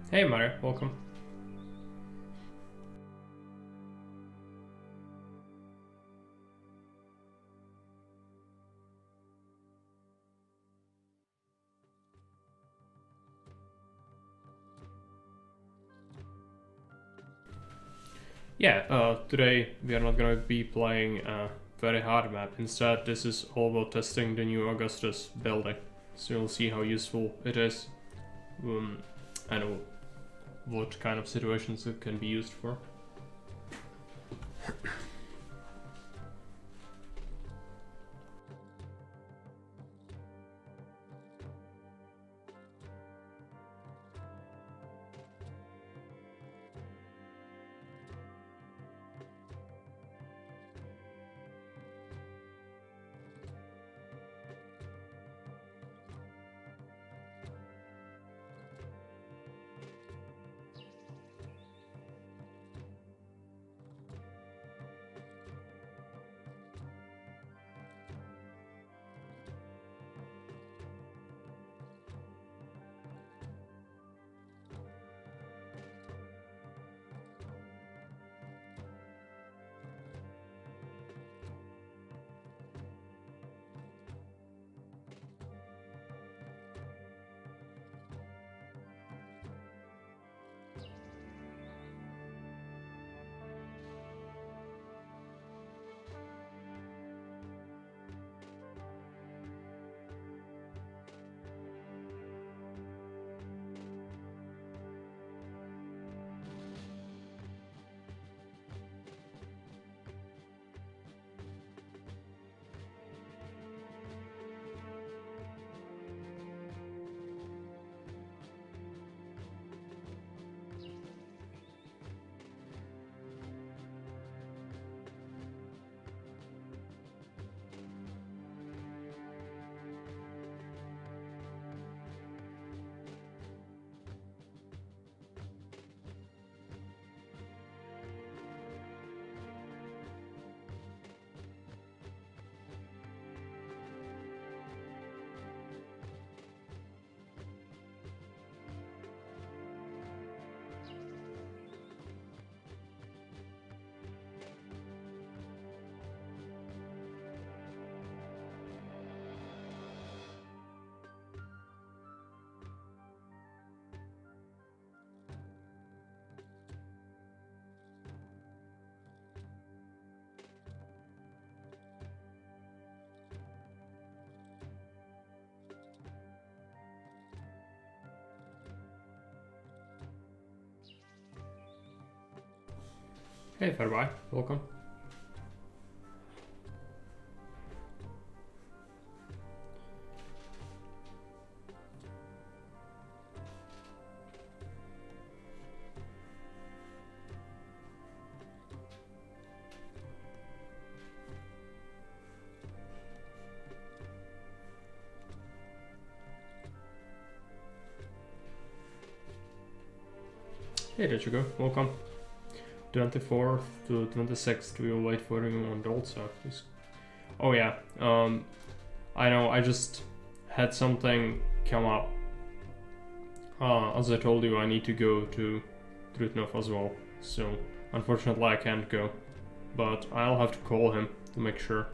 Hey Mario, welcome. Yeah, today we are not gonna be playing a very hard map. Instead, this is all about testing the new Augustus building. So you'll see how useful it is, and what kind of situations it can be used for. Hey Fairby, welcome. Hey, there you go, welcome. 24th to 26th, we will wait for you on the old surface. Oh yeah, I know, I just had something come up. As I told you, I need to go to Trutnov as well, so unfortunately I can't go. But I'll have to call him to make sure.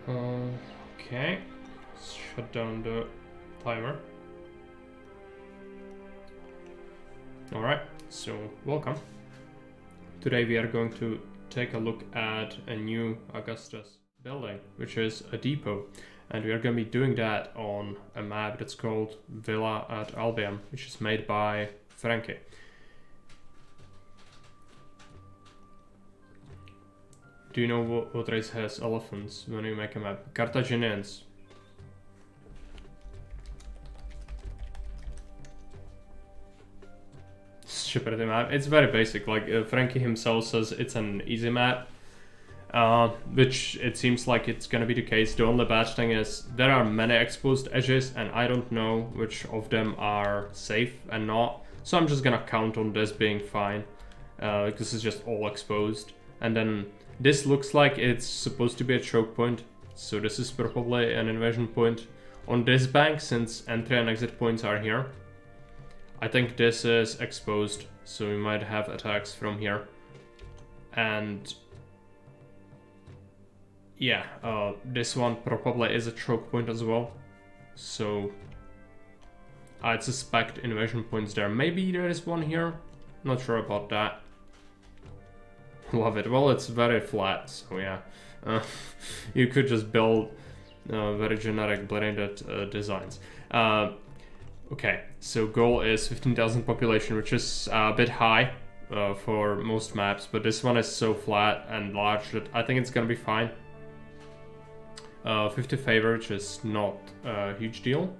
Okay. Shut down the timer. Alright, so welcome. Today we are going to take a look at a new Augustus building, which is a depot. And we are going to be doing that on a map that's called Villa at Albiam, which is made by Franky. Do you know what race has elephants when you make a map? Carthaginians. Stupid map. It's very basic. Like Franky himself says, it's an easy map, which it seems like it's gonna be the case. The only bad thing is there are many exposed edges, and I don't know which of them are safe and not. So I'm just gonna count on this being fine. This is just all exposed, and then this looks like it's supposed to be a choke point, So this is probably an invasion point on this bank, since entry and exit points are here. I think this is exposed, so we might have attacks from here. And yeah, this one probably is a choke point as well. So I'd suspect invasion points there. Maybe there is one here. Not sure about that. Love it. Well, it's very flat, so yeah. You could just build very generic blended designs. Okay, so goal is 15,000 population, which is a bit high for most maps, but this one is so flat and large that I think it's gonna be fine. 50 favor, which is not a huge deal.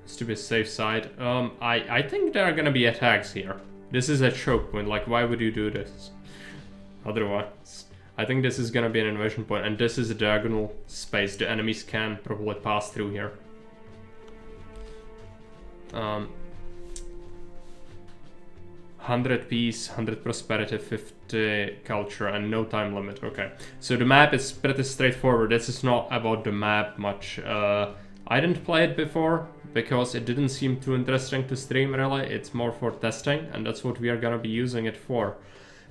It's to be a safe side. I think there are gonna be attacks here. This is a choke point, like why would you do this otherwise? I think this is gonna be an invasion point, and this is a diagonal space the enemies can probably pass through here. 100 peace, 100 prosperity, 50 culture, and no time limit. Okay, so the map is pretty straightforward. This is not about the map much. I didn't play it before because it didn't seem too interesting to stream really. It's more for testing, and that's what we are gonna be using it for.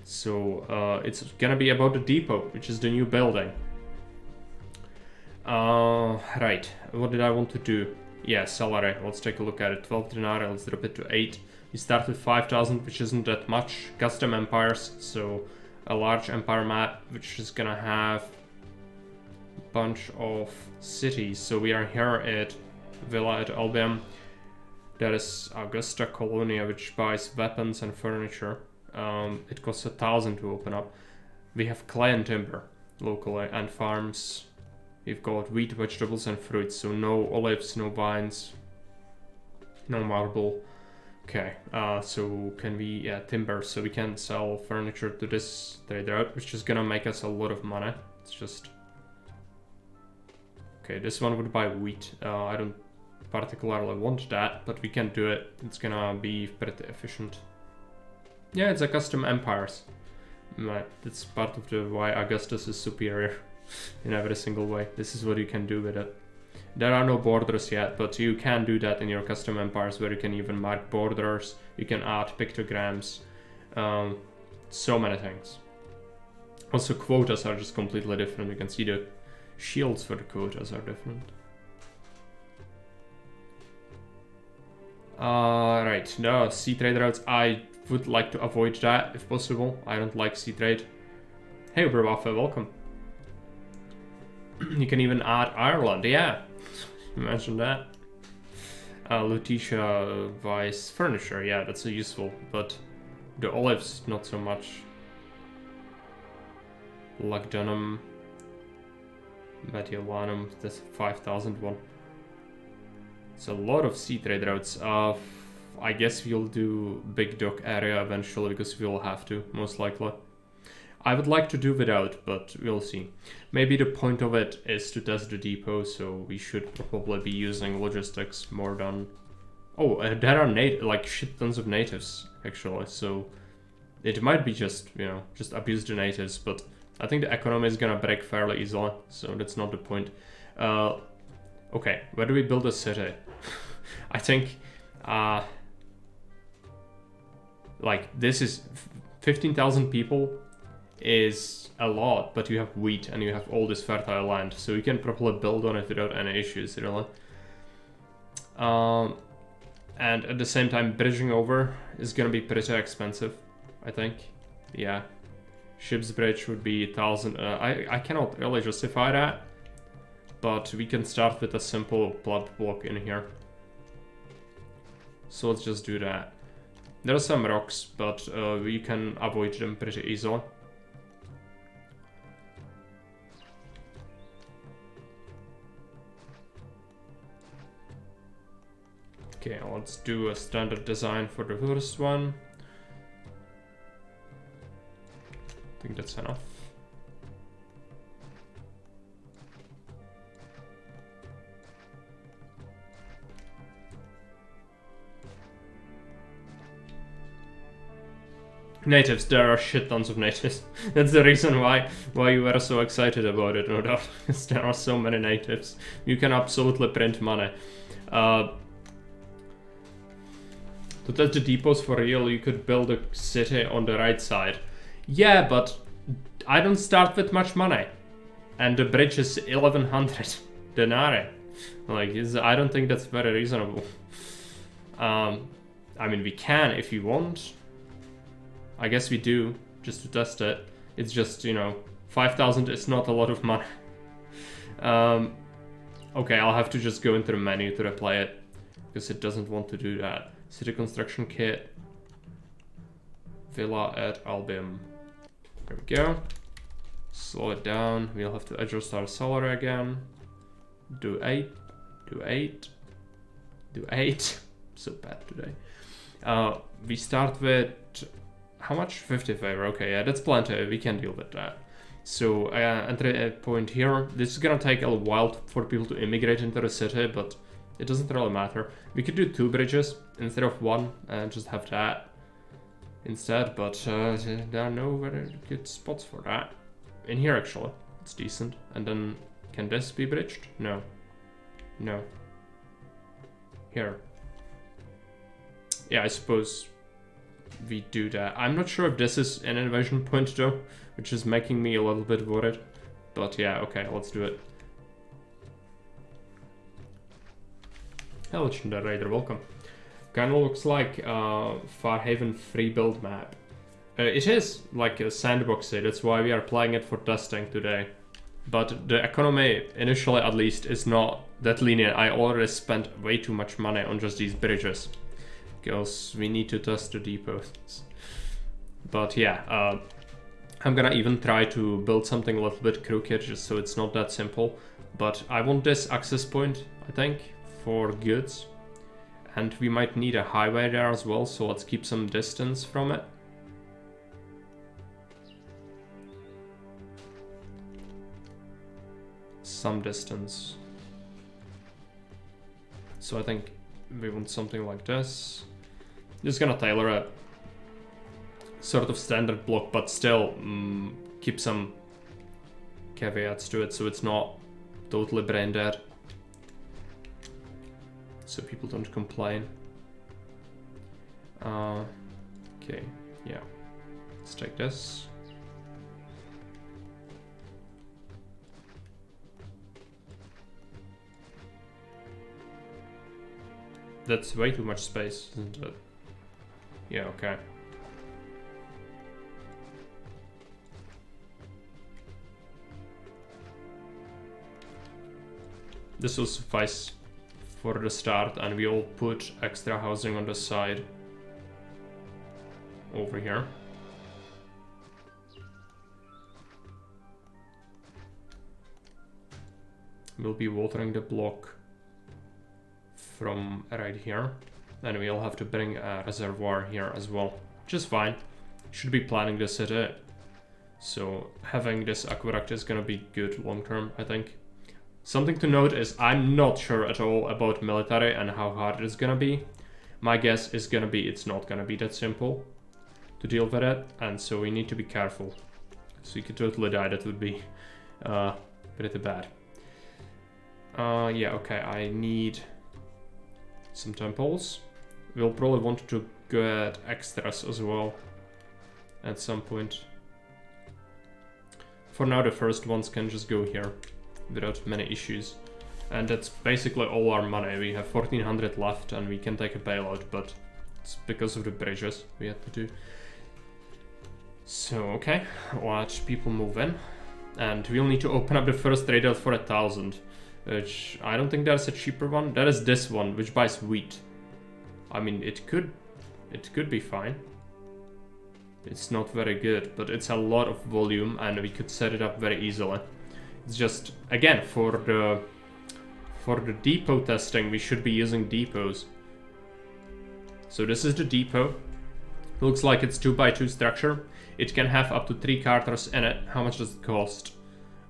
So it's gonna be about the depot, which is the new building. Right, what did I want to do? Yeah, salary, let's take a look at it. 12 denarii, let's drop it to 8. We start with 5,000, which isn't that much. Custom empires, so a large empire map, which is gonna have a bunch of cities. So we are here at Villa at Albiam. There is Augusta Colonia, which buys weapons and furniture. It costs 1,000 to open up. We have clay and timber locally, and farms. We've got wheat, vegetables, and fruits. So no olives, no vines, no marble. Okay, so can we, yeah, timber. So we can sell furniture to this trader out, which is gonna make us a lot of money. It's just... Okay, this one would buy wheat. I don't particularly want that, but we can do it. It's gonna be pretty efficient. Yeah, it's a custom empires. That's part of the why Augustus is superior in every single way. This is what you can do with it. There are no borders yet, but you can do that in your custom empires, where you can even mark borders, you can add pictograms, so many things. Also, quotas are just completely different. You can see the shields for the quotas are different. Right, no, sea trade routes, I would like to avoid that if possible. I don't like sea trade. Hey, Uberwaffe, welcome. You can even add Ireland, yeah. Imagine that. Lutetia buys furniture, yeah, that's useful, but the olives, not so much. Lugdunum, Mediolanum, that's 5,000 one. It's a lot of sea trade routes. I guess we'll do Big Dock area eventually, because we'll have to, most likely. I would like to do without, but we'll see. Maybe the point of it is to test the depot, so we should probably be using logistics more than... Oh, there are like shit tons of natives, actually, so it might be just, you know, just abuse the natives, but I think the economy is gonna break fairly easily, so that's not the point. Okay, where do we build a city? I think, like, this is 15,000 people is a lot, but you have wheat and you have all this fertile land, so you can probably build on it without any issues, really. And at the same time, bridging over is gonna be pretty expensive, I think. Yeah, ship's bridge would be 1,000. I cannot really justify that, but we can start with a simple blood block in here. So let's just do that. There are some rocks, but we can avoid them pretty easily. Okay, let's do a standard design for the first one. I think that's enough. Natives, there are shit tons of natives. That's the reason why you were so excited about it, no doubt. Because there are so many natives. You can absolutely print money. To test the depots for real, you could build a city on the right side. Yeah, but I don't start with much money. And the bridge is 1100 denarii. Like, I don't think that's very reasonable. I mean, we can if you want. I guess we do, just to test it. It's just, you know, 5,000 is not a lot of money. Okay, I'll have to just go into the menu to replay it, because it doesn't want to do that. City construction kit. Villa at Albiam. There we go. Slow it down. We'll have to adjust our salary again. Do 8. Do 8. Do 8. So bad today. We start with... How much? 50 favor. Okay, yeah, that's plenty. We can deal with that. So, entry point here. This is gonna take a while for people to immigrate into the city, but it doesn't really matter. We could do 2 bridges instead of 1 and just have that instead, but there are no very good spots for that. In here, actually. It's decent. And then, can this be bridged? No. No. Here. Yeah, I suppose... we do that. I'm not sure if this is an invasion point though, which is making me a little bit worried. But yeah, okay, let's do it. Hello, Chinda Raider, welcome. Kinda looks like Farhaven free build map. It is like a sandboxy, that's why we are playing it for testing today. But the economy, initially at least, is not that linear. I already spent way too much money on just these bridges. Because we need to test the depots. But yeah, I'm gonna even try to build something a little bit crooked just so it's not that simple. But I want this access point, I think, for goods. And we might need a highway there as well, so let's keep some distance from it. Some distance. So I think we want something like this. Just gonna tailor a sort of standard block, but still keep some caveats to it so it's not totally brain dead. So people don't complain. Okay, yeah. Let's take this. That's way too much space, isn't it? Yeah, okay. This will suffice for the start, and we'll put extra housing on the side over here. We'll be watering the block from right here, and we'll have to bring a reservoir here as well, which is fine. Should be planning this city, so having this aqueduct is gonna be good long term, I think. Something to note is I'm not sure at all about military and how hard it is gonna be. My guess is gonna be it's not gonna be that simple to deal with it, and so we need to be careful. So you could totally die, that would be pretty bad. Yeah, okay, I need some temples. We'll probably want to get extras as well at some point. For now, the first ones can just go here without many issues. And that's basically all our money. We have 1400 left and we can take a bailout, but it's because of the bridges we had to do. So, okay, watch people move in. And we'll need to open up the first trade out for 1000. Which I don't think there's a cheaper one. That is this one, which buys wheat. I mean, it could be fine. It's not very good, but it's a lot of volume and we could set it up very easily. It's just, again, for the depot testing, we should be using depots. So this is the depot. Looks like it's 2x2 structure. It can have up to 3 carters in it. How much does it cost?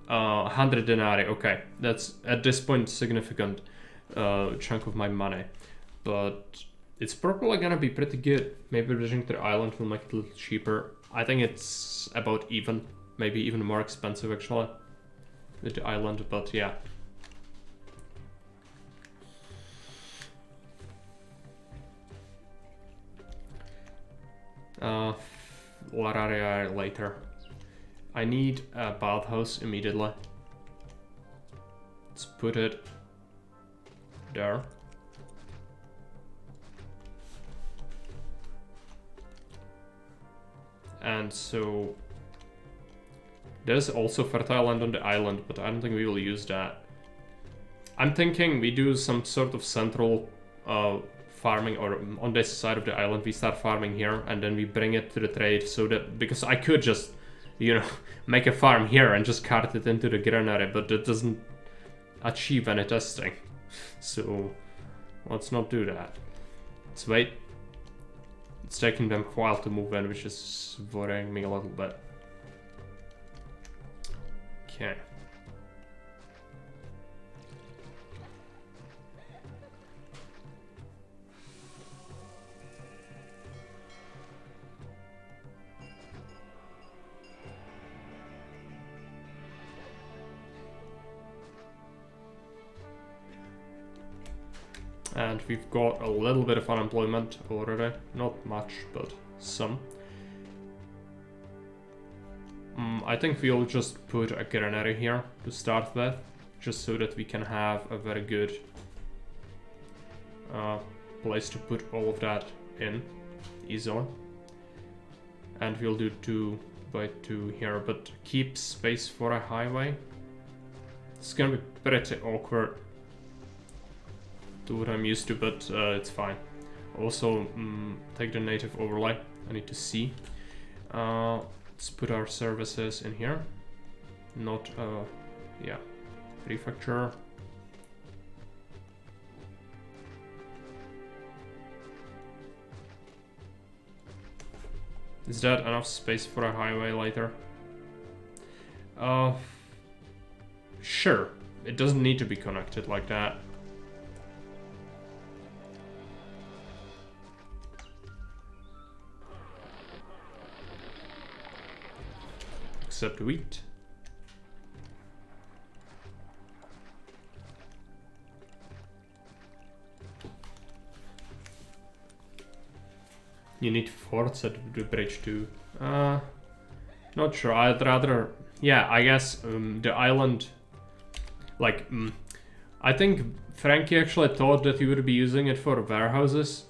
100 denarii. Okay, that's at this point significant chunk of my money, but It's probably gonna be pretty good. Maybe bridging to the island will make it a little cheaper. I think it's about even, maybe even more expensive actually with the island, but yeah. Lararia later. I need a bathhouse immediately. Let's put it there. And so there's also fertile land on the island, but I don't think we will use that. I'm thinking we do some sort of central farming, or on this side of the island we start farming here and then we bring it to the trade, so that, because I could just, you know, make a farm here and just cart it into the granary, but that doesn't achieve any testing. So let's not do that. Let's wait. It's taking them a while to move in, which is worrying me a little bit. Okay. And we've got a little bit of unemployment already. Not much, but some. I think we'll just put a granary here to start with, just so that we can have a very good place to put all of that in easily. And we'll do 2 by 2 here, but keep space for a highway. It's gonna be pretty awkward to what I'm used to, but it's fine. Also, take the native overlay. I need to see. Let's put our services in here. Not, yeah, prefecture. Is that enough space for a highway later? Sure. It doesn't need to be connected like that. Except wheat. You need forts at the bridge too. Not sure. I'd rather, yeah, I guess the island, like, I think Frankie actually thought that you would be using it for warehouses.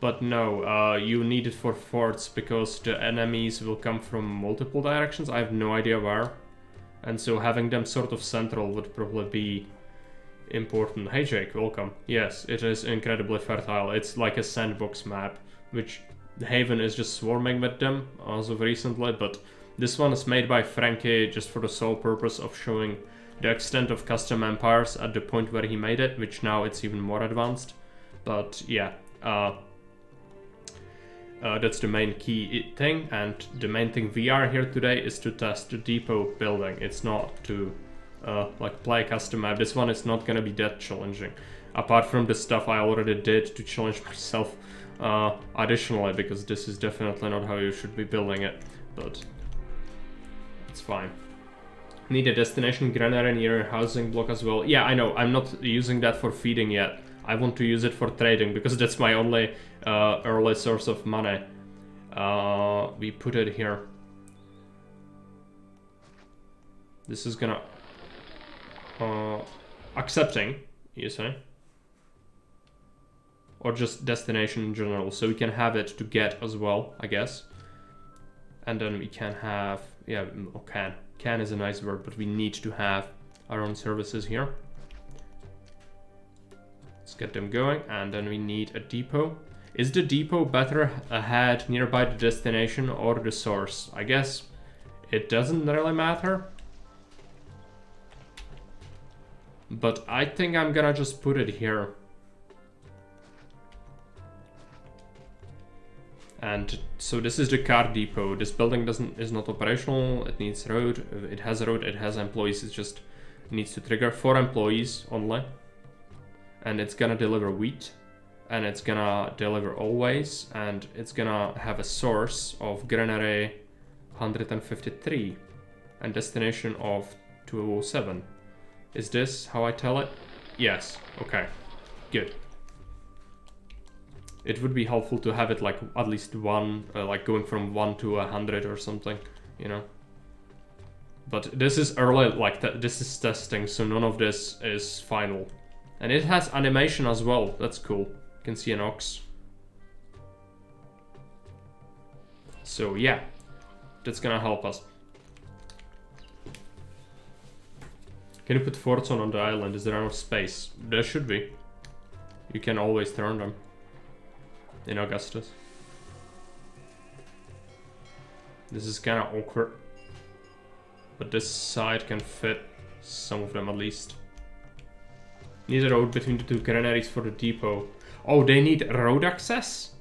But no, you need it for forts because the enemies will come from multiple directions. I have no idea where. And so having them sort of central would probably be important. Hey Jake, welcome. Yes, it is incredibly fertile. It's like a sandbox map, which Haven is just swarming with them as of recently. But this one is made by Frankie just for the sole purpose of showing the extent of custom empires at the point where he made it, which now it's even more advanced. But yeah, that's the main key thing, and the main thing we are here today is to test the depot building. It's not to like play a custom map. This one is not gonna be that challenging, apart from the stuff I already did to challenge myself additionally, because this is definitely not how you should be building it, but it's fine. Need a destination granary near a housing block as well. Yeah, I know, I'm not using that for feeding yet. I want to use it for trading because that's my only early source of money. We put it here. This is gonna accepting, you say, or just destination in general, so we can have it to get as well, I guess. And then we can have, yeah, can is a nice word, but we need to have our own services here. Let's get them going, and then we need a depot. Is the depot better ahead nearby the destination or the source? I guess it doesn't really matter. But I think I'm gonna just put it here. And so this is the car depot. This building is not operational. It needs road. It has a road. It has employees. It just needs to trigger 4 employees only. And it's gonna deliver wheat. and it's gonna deliver always, and it's gonna have a source of granary 153 and destination of 207. Is this how I tell it? Yes. Okay. Good. It would be helpful to have it like at least one, like going from 1 to 100 or something, you know. But this is early, like this is testing, so none of this is final. And it has animation as well. That's cool. You can see an ox. So yeah, that's gonna help us. Can you put forts on the island? Is there enough space? There should be. You can always turn them in Augustus. This is kind of awkward, but this side can fit some of them at least. Need a road between the two granaries for the depot. Oh, they need road access?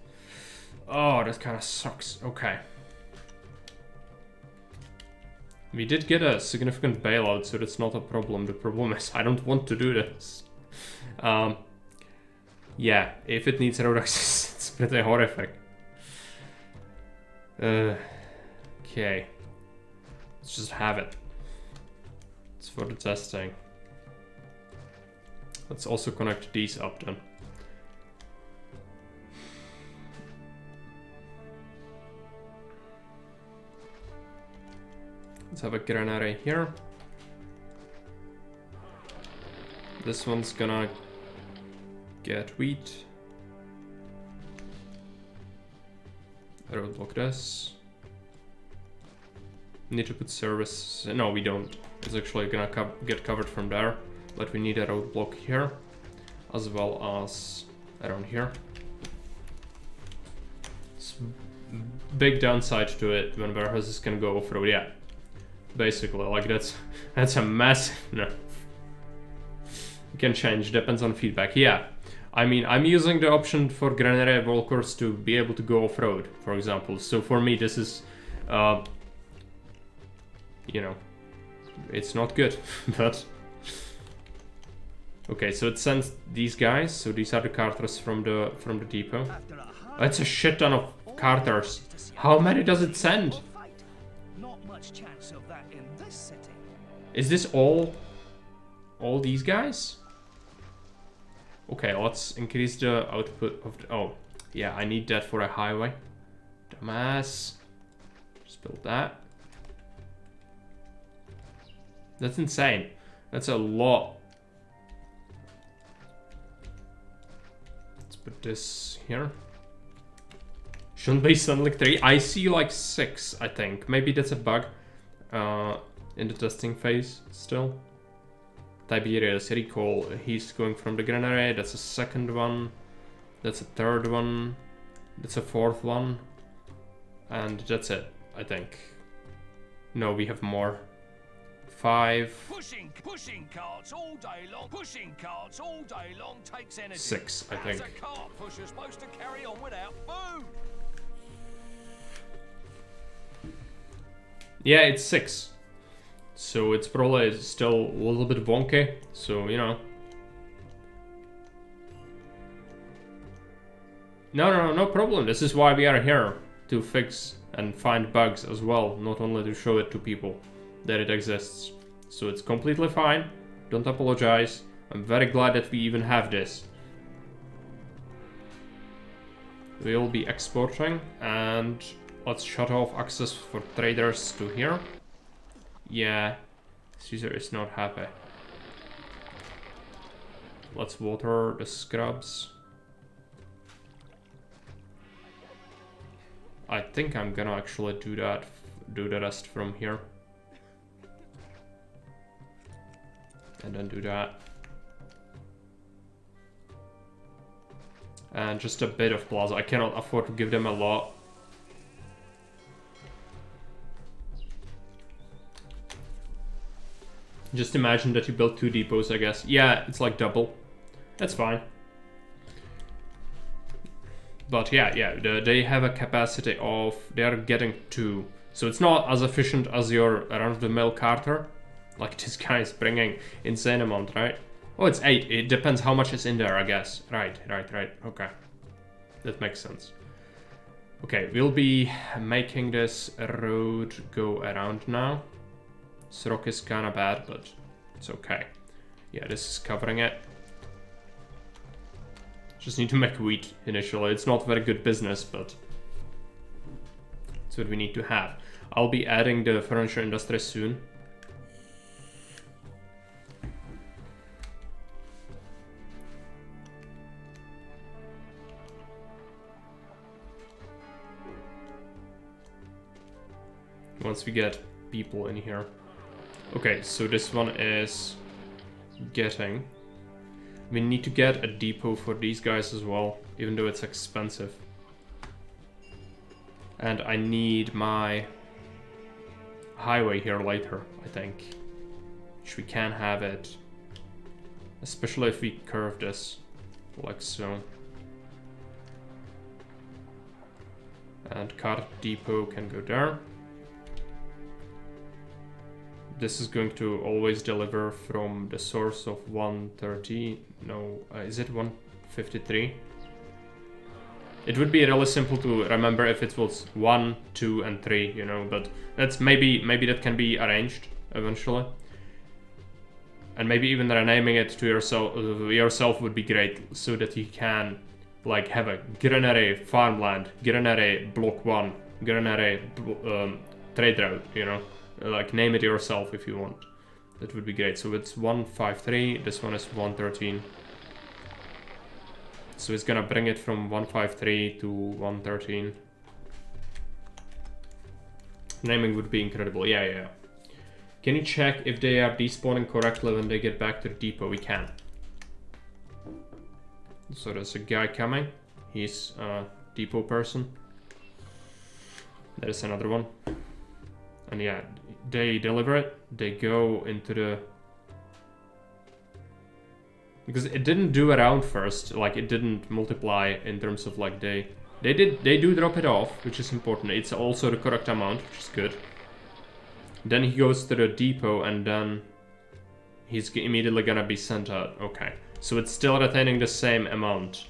Oh, that kind of sucks. Okay. We did get a significant bailout, so that's not a problem. The problem is I don't want to do this. Yeah, if it needs road access, it's pretty horrific. Okay. Let's just have it. It's for the testing. Let's also connect these up then. Let's have a granary here. This one's gonna get wheat. Roadblock this. Need to put service. No, we don't. It's actually gonna get covered from there. But we need a roadblock here, as well as around here. It's big downside to it when warehouses can go off-road. Yeah, basically, like that's a massive nerf. You can change, depends on feedback. Yeah, I mean, I'm using the option for granary walkers to be able to go off-road, for example. So for me, this is, you know, it's not good, but. Okay, so it sends these guys. So these are the carters from the depot. That's a shit ton of carters. How many does it send? Not much chance of that in this city. Is this all these guys? Okay, let's increase the output of the, oh, yeah, I need that for a highway. Dumbass. Just build that. That's insane. That's a lot. Put this here. Shouldn't be Sunlick 3. I see like 6, I think. Maybe that's a bug in the testing phase still. Tiberius, recall. He's going from the granary. That's a second one. That's a third one. That's a fourth one. And that's it, I think. No, we have more. 5. Pushing carts all day long. Pushing carts all day long takes energy. 6, I think. How's a cart pusher supposed to carry on without food? Yeah, it's 6. So it's probably still a little bit wonky. So, you know. No problem. This is why we are here. To fix and find bugs as well. Not only to show it to people that it exists. So it's completely fine. Don't apologize. I'm very glad that we even have this. We'll be exporting, and let's shut off access for traders to here. Yeah, Caesar is not happy. Let's water the scrubs. I think I'm gonna actually do the rest from here. And then do that. And just a bit of plaza. I cannot afford to give them a lot. Just imagine that you build 2 depots, I guess. Yeah, it's like double. That's fine. But yeah, they have a capacity of, they are getting 2. So it's not as efficient as your run-of-the-mill carter. Like this guy is bringing insane amount, right? Oh, it's 8. It depends how much is in there, I guess. Right. Okay. That makes sense. Okay, we'll be making this road go around now. This rock is kinda bad, but it's okay. Yeah, this is covering it. Just need to make wheat initially. It's not very good business, but it's what we need to have. I'll be adding the furniture industry soon. Once we get people in here. Okay, so this one is getting... We need to get a depot for these guys as well, even though it's expensive. And I need my highway here later, I think. Which we can have it. Especially if we curve this, like so. And car depot can go there. This is going to always deliver from the source of 130. No, is it 153? It would be really simple to remember if it was 1, 2, and 3, you know, but that's maybe that can be arranged eventually. And maybe even renaming it to yourself would be great, so that you can like have a granary farmland, granary block 1, granary trade route, you know. Like name it yourself if you want. That would be great. So it's 153, this one is 113. So it's gonna bring it from 153 to 113. Naming would be incredible. Yeah. Can you check if they are despawning correctly when they get back to the depot? We can. So there's a guy coming. He's a depot person. There is another one. And yeah, they deliver it. They go into the... Because it didn't do around first. Like, it didn't multiply in terms of like they do drop it off, which is important. It's also the correct amount, which is good. Then he goes to the depot and then he's immediately gonna be sent out. Okay, so it's still retaining the same amount.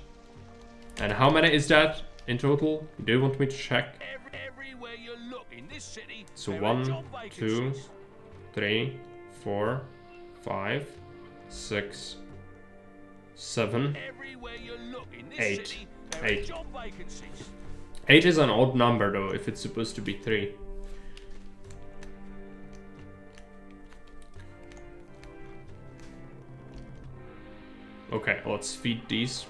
And how many is that in total? Do you want me to check? Everywhere you look in this city, So there are 1, job 2, vacancies. 3, 4, 5, 6, 7, Everywhere you look in this 8. city, there are 8. job vacancies. 8 is an odd number though, if it's supposed to be 3. Okay, let's feed these.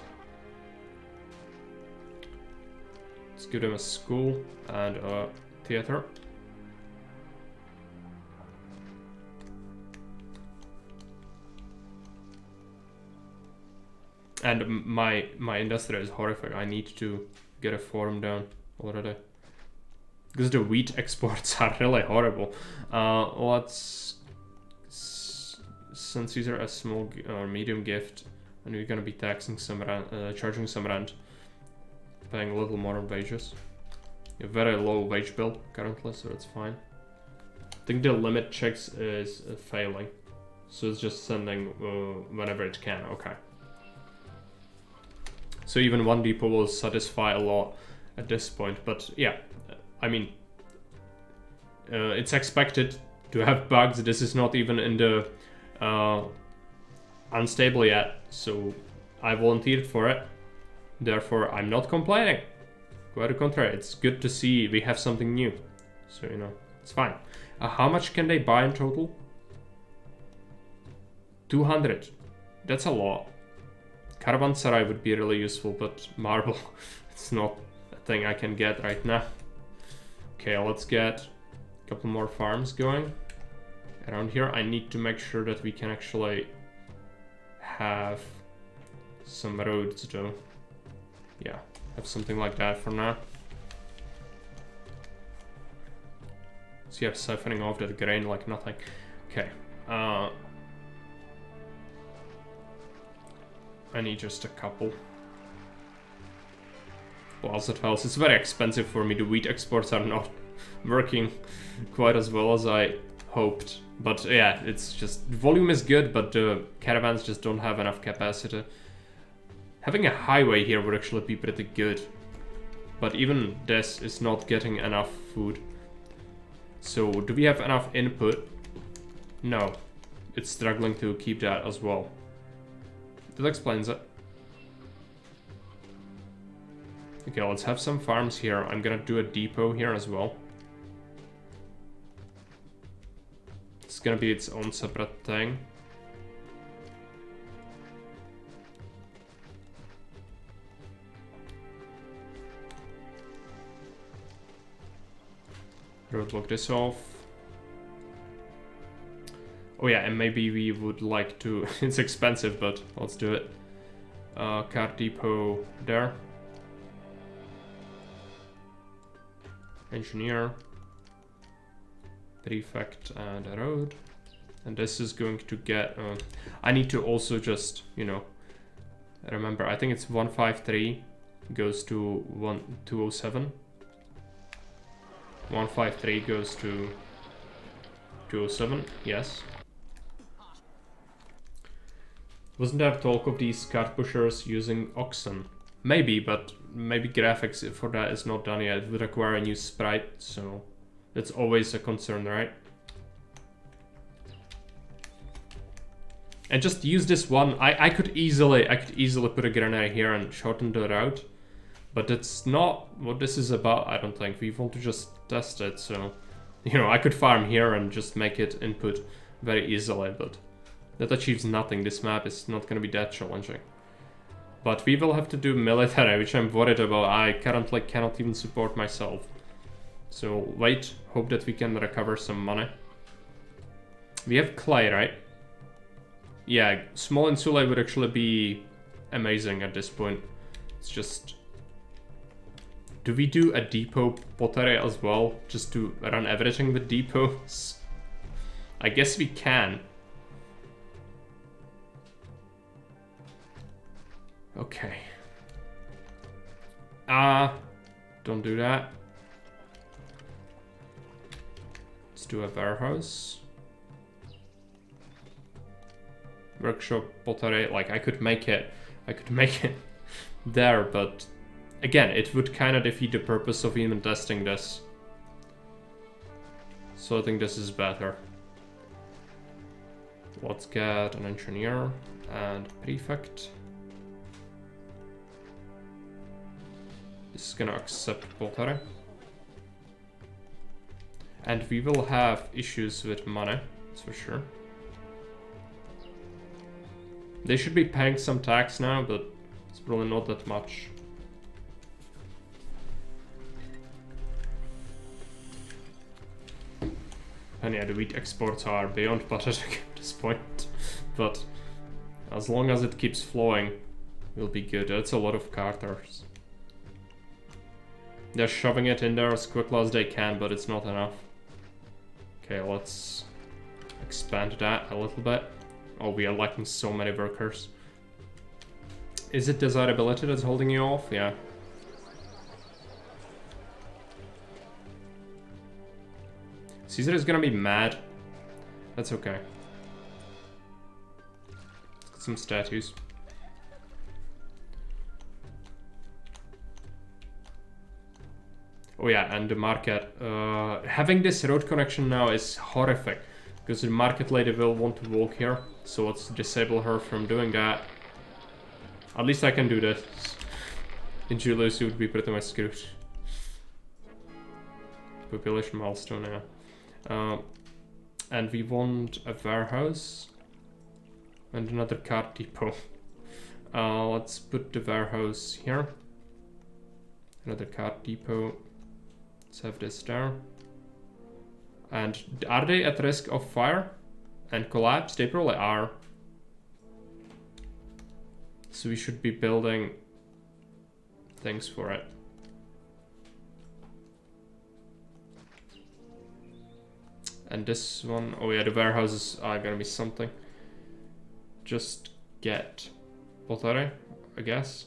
Let's give them a school and a theater. And my industry is horrific. I need to get a forum down already. Because the wheat exports are really horrible. Let's... Since these are a small or medium gift, and we're gonna be taxing some rent, charging some rent, paying a little more on wages. A very low wage bill currently, so it's fine. I think the limit checks is failing, so it's just sending whenever it can. Okay. So even one depot will satisfy a lot at this point, but yeah, I mean, it's expected to have bugs. This is not even in the unstable yet, so I volunteered for it. Therefore, I'm not complaining. Quite the contrary, it's good to see we have something new. So, you know, it's fine. How much can they buy in total? 200. That's a lot. Caravanserai would be really useful, but marble, it's not a thing I can get right now. Okay, let's get a couple more farms going around here. I need to make sure that we can actually have some roads though. Yeah, have something like that for now. So yeah, siphoning off that grain like nothing. Okay. I need just a couple. Plaza tiles. It's very expensive for me. The wheat exports are not working quite as well as I hoped. But yeah, it's just, volume is good, but the caravans just don't have enough capacity. Having a highway here would actually be pretty good. But even this is not getting enough food. So, do we have enough input? No. It's struggling to keep that as well. That explains it. Okay, let's have some farms here. I'm gonna do a depot here as well. It's gonna be its own separate thing. Roadblock this off. Oh yeah, and maybe we would like to... it's expensive, but let's do it. Car depot there. Engineer. Prefect and a road. And this is going to get... I need to also just, you know... remember, I think it's 153 goes to 207. 153 goes to 207, yes. Wasn't there talk of these cart pushers using oxen? Maybe, but maybe graphics for that is not done yet. It would require a new sprite, so that's always a concern, right? And just use this one. I could easily put a grenade here and shorten the route. But it's not what this is about, I don't think. We want to just test it, so... you know, I could farm here and just make it input very easily, but... that achieves nothing. This map is not gonna be that challenging. But we will have to do military, which I'm worried about. I currently cannot even support myself. So, wait. Hope that we can recover some money. We have clay, right? Yeah, small insulae would actually be amazing at this point. It's just... do we do a depot pottery as well? Just to run everything with depots? I guess we can. Okay. Don't do that. Let's do a warehouse. Workshop pottery, like I could make it there, but again, it would kind of defeat the purpose of even testing this. So I think this is better. Let's get an engineer and prefect. This is gonna accept pottery. And we will have issues with money, that's for sure. They should be paying some tax now, but it's probably not that much. And yeah, the wheat exports are beyond pathetic at this point. But as long as it keeps flowing, we'll be good. That's a lot of carters. They're shoving it in there as quickly as they can, but it's not enough. Okay, let's expand that a little bit. Oh, we are lacking so many workers. Is it desirability that's holding you off? Yeah. Caesar is gonna be mad. That's okay. Let's get some statues. Oh yeah, and the market. Having this road connection now is horrific. Because the market lady will want to walk here. So let's disable her from doing that. At least I can do this. In Julius, you would be pretty much screwed. Population milestone, yeah. And we want a warehouse. And another cart depot. Let's put the warehouse here. Another cart depot. Let's have this there. And are they at risk of fire and collapse? They probably are. So we should be building things for it. And this one, oh yeah, the warehouses are gonna be something. Just get pottery, I guess.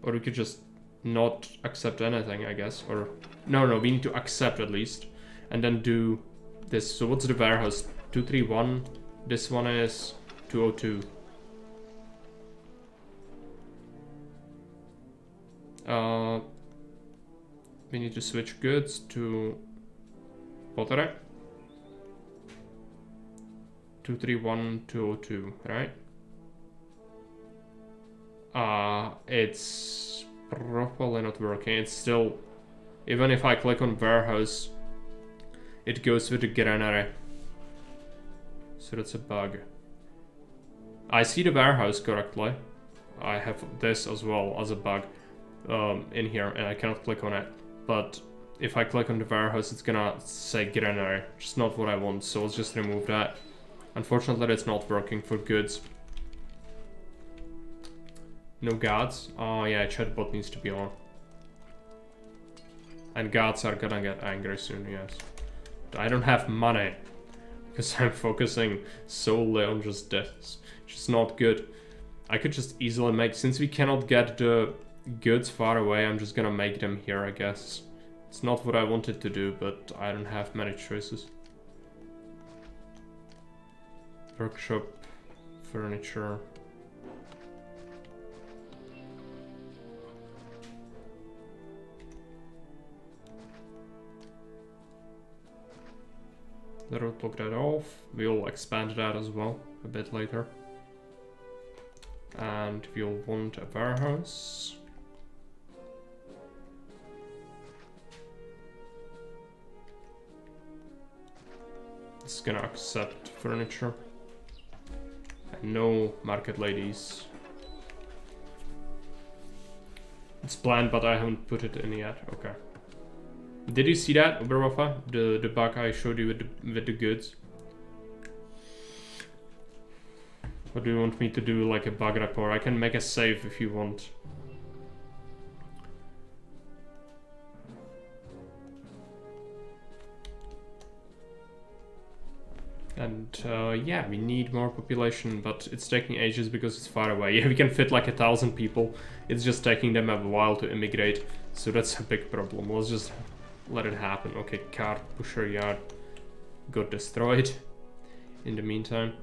Or we could just not accept anything, I guess. Or no, we need to accept at least. And then do this. So what's the warehouse? 231. This one is 202. We need to switch goods to pottery. 231, 202, right? It's probably not working. It's still, even if I click on warehouse, it goes with the granary. So that's a bug. I see the warehouse correctly. I have this as well as a bug in here, and I cannot click on it. But if I click on the warehouse, it's gonna say granary, which is not what I want. So let's just remove that. Unfortunately, it's not working for goods. No guards. Oh yeah, chatbot needs to be on. And guards are gonna get angry soon, yes. I don't have money because I'm focusing solely on just this, which is not good. I could just easily make, since we cannot get the goods far away, I'm just gonna make them here, I guess. It's not what I wanted to do, but I don't have many choices. Workshop, furniture. That'll block that off. We'll expand that as well a bit later. And we'll want a warehouse. It's gonna accept furniture. And no market ladies. It's planned, but I haven't put it in yet. Okay. Did you see that, Uberwaffa? The bug I showed you with the goods? Or do you want me to do like a bug report? I can make a save if you want. And yeah, we need more population, but it's taking ages because it's far away. Yeah, we can fit like 1,000 people. It's just taking them a while to immigrate, so that's a big problem. Let's just let it happen. Okay, cart pusher yard got destroyed in the meantime.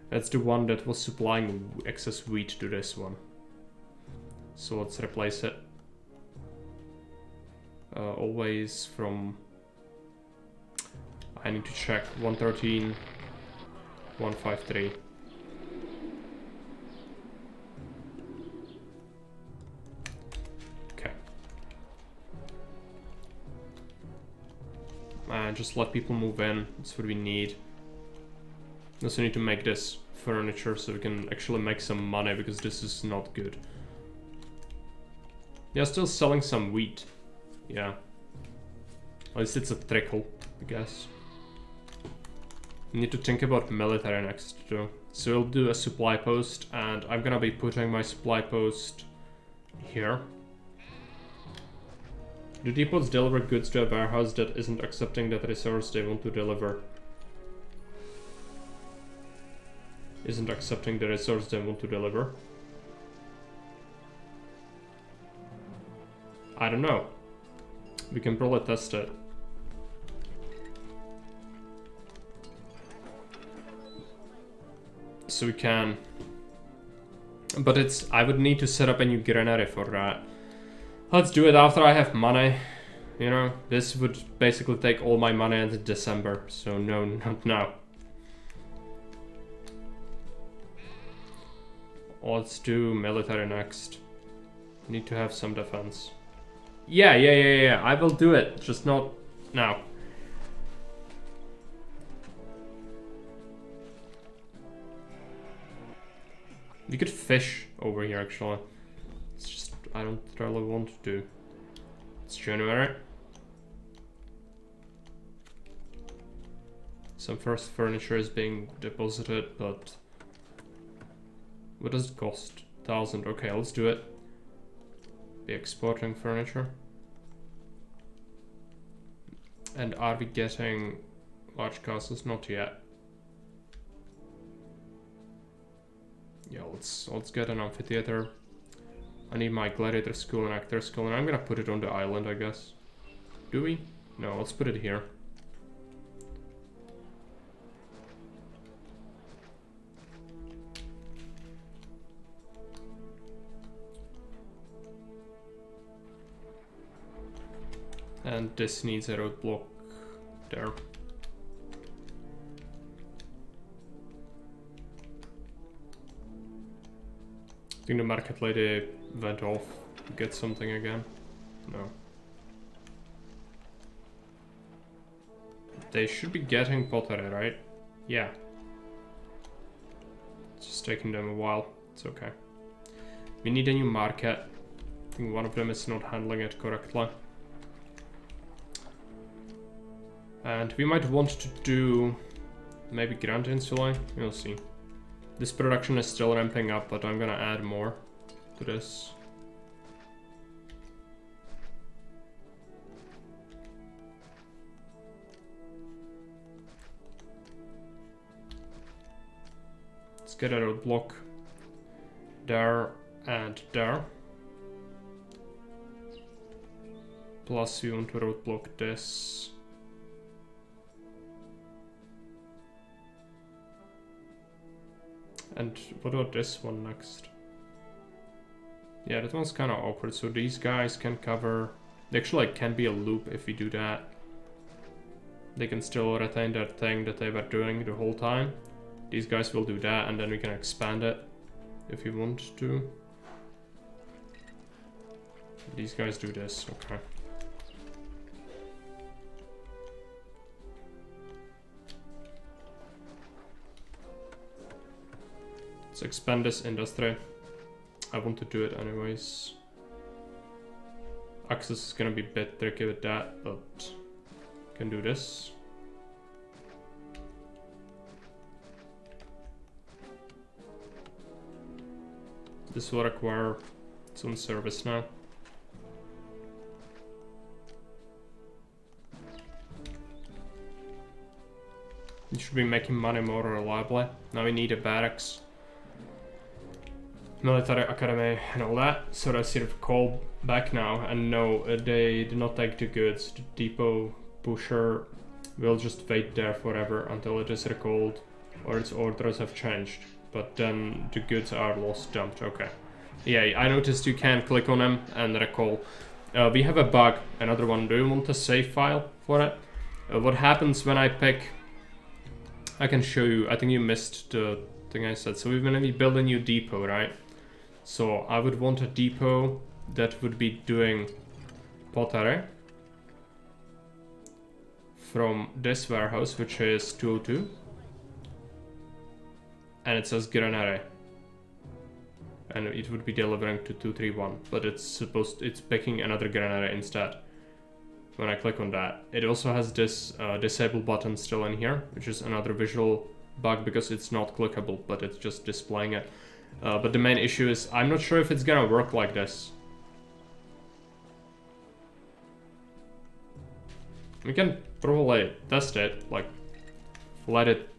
That's the one that was supplying excess wheat to this one. So let's replace it. Always from... I need to check. 113, 153. Okay. Just let people move in. That's what we need. Also need to make this furniture so we can actually make some money, because this is not good. Yeah, still selling some wheat. Yeah. At least it's a trickle, I guess. We need to think about military next too. So we'll do a supply post, and I'm gonna be putting my supply post here. Do depots deliver goods to a warehouse that isn't accepting that resource they want to deliver? Isn't accepting the resource they want to deliver? I don't know. We can probably test it. So we can, but it's, I would need to set up a new granary for that. Let's do it after I have money. You know, this would basically take all my money into December, so no, not now. Let's do military next. Need to have some defense. Yeah, I will do it, just not now. We could fish over here, actually. It's just, I don't really want to do. It's January. Some first furniture is being deposited, but... what does it cost? 1,000. Okay, let's do it. Be exporting furniture. And are we getting large castles? Not yet. Yeah, let's get an amphitheater. I need my gladiator school and actor school, and I'm gonna put it on the island, I guess. Do we? No, let's put it here. And this needs a roadblock there. I think the market lady went off to get something again. No. They should be getting pottery, right? Yeah. It's just taking them a while. It's okay. We need a new market. I think one of them is not handling it correctly. And we might want to do maybe Grand Insula. We'll see. This production is still ramping up, but I'm gonna add more to this. Let's get a roadblock there and there. Plus we want to roadblock this. And what about this one next? Yeah, that one's kind of awkward. So these guys can cover... They actually can be a loop if we do that. They can still retain that thing that they were doing the whole time. These guys will do that, and then we can expand it if we want to. These guys do this, okay. Let's expand this industry. I want to do it anyways. Access is gonna be a bit tricky with that, but can do this. This will require some service now. You should be making money more reliably. Now we need a barracks, military academy and all that. So that's sort of call back now, and no, they do not take the goods. The depot pusher will just wait there forever until it is recalled or its orders have changed. But then the goods are lost dumped. Okay. Yeah, I noticed you can click on them and recall. We have a bug, another one. Do you want a save file for it? What happens when I pick... I can show you. I think you missed the thing I said. So we're gonna be building a new depot, right? So I would want a depot that would be doing pottery from this warehouse, which is 202. And it says granary. And it would be delivering to 231, but it's picking another granary instead. When I click on that, it also has this disable button still in here, which is another visual bug because it's not clickable, but it's just displaying it. But the main issue is I'm not sure if it's gonna work like this. We can probably test it, like let it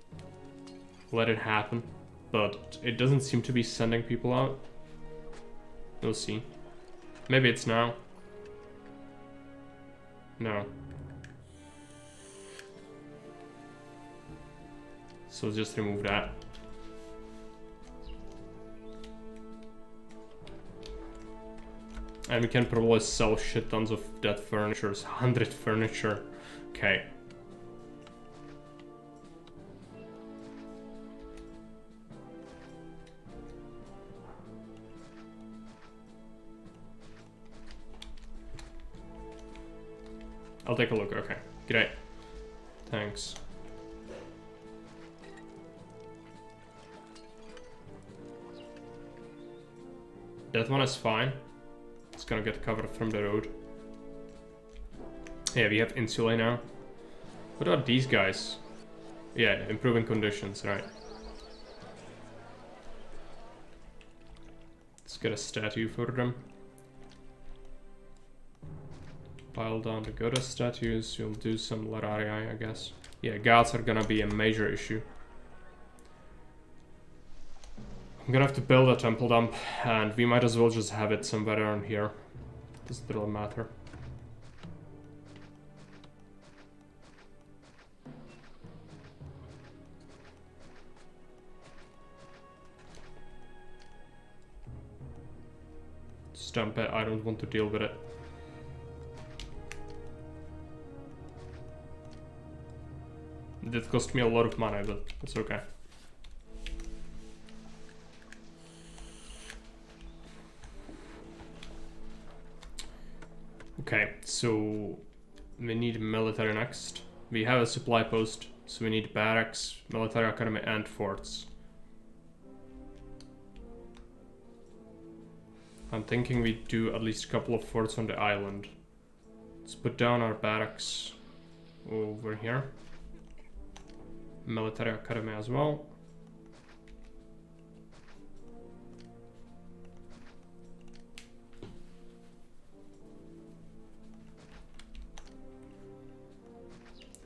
happen, but it doesn't seem to be sending people out. We'll see. Maybe it's now. No. So just remove that. And we can probably sell shit tons of that furniture. 100 furniture. Okay. I'll take a look. Okay. Great. Thanks. That one is fine. It's gonna get covered from the road. Yeah, we have insula now. What about these guys? Yeah, improving conditions, right. Let's get a statue for them. Pile down the goddess statues. You'll do some Lararii, I guess. Yeah, gods are gonna be a major issue. I'm gonna have to build a temple dump, and we might as well just have it somewhere around here. Doesn't really matter. Just dump it, I don't want to deal with it. That cost me a lot of money, but it's okay. Okay, so we need military next. We have a supply post, so we need barracks, military academy, and forts. I'm thinking we do at least a couple of forts on the island. Let's put down our barracks over here. Military academy as well.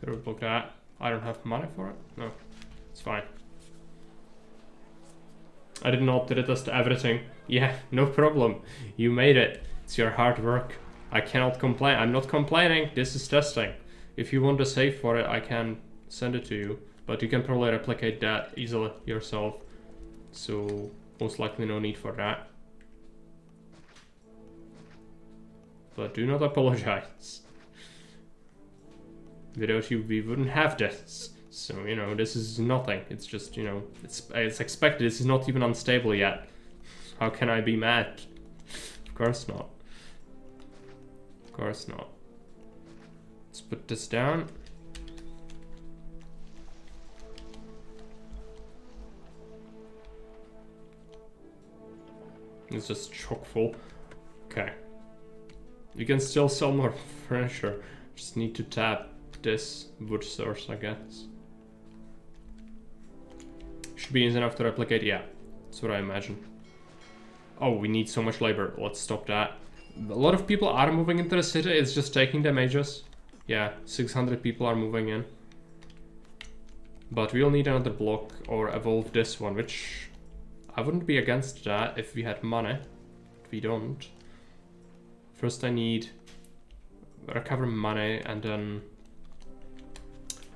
Here we book that. I don't have money for it. No, it's fine. I did not test everything. Yeah, no problem. You made it. It's your hard work. I cannot complain. I'm not complaining. This is testing. If you want a save for it, I can send it to you. But you can probably replicate that easily yourself. So most likely no need for that. But do not apologize. Without you, we wouldn't have this. So, you know, this is nothing. It's just, you know, it's expected. This is not even unstable yet. How can I be mad? Of course not. Of course not. Let's put this down. It's just chock full. Okay. You can still sell more furniture. Just need to tap this wood source, I guess. Should be easy enough to replicate. Yeah, that's what I imagine. Oh, we need so much labor. Let's stop that. A lot of people are moving into the city. It's just taking them ages. Yeah, 600 people are moving in. But we'll need another block or evolve this one, which I wouldn't be against that if we had money. But we don't. First I need recover money, and then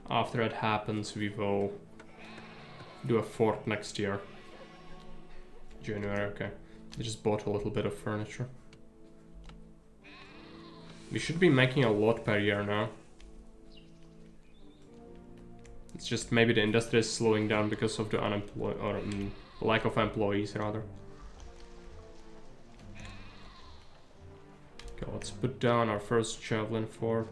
after that happens we will do a fort next year. January, okay. I just bought a little bit of furniture. We should be making a lot per year now. It's just maybe the industry is slowing down because of the lack of employees rather. Okay, let's put down our first javelin fort.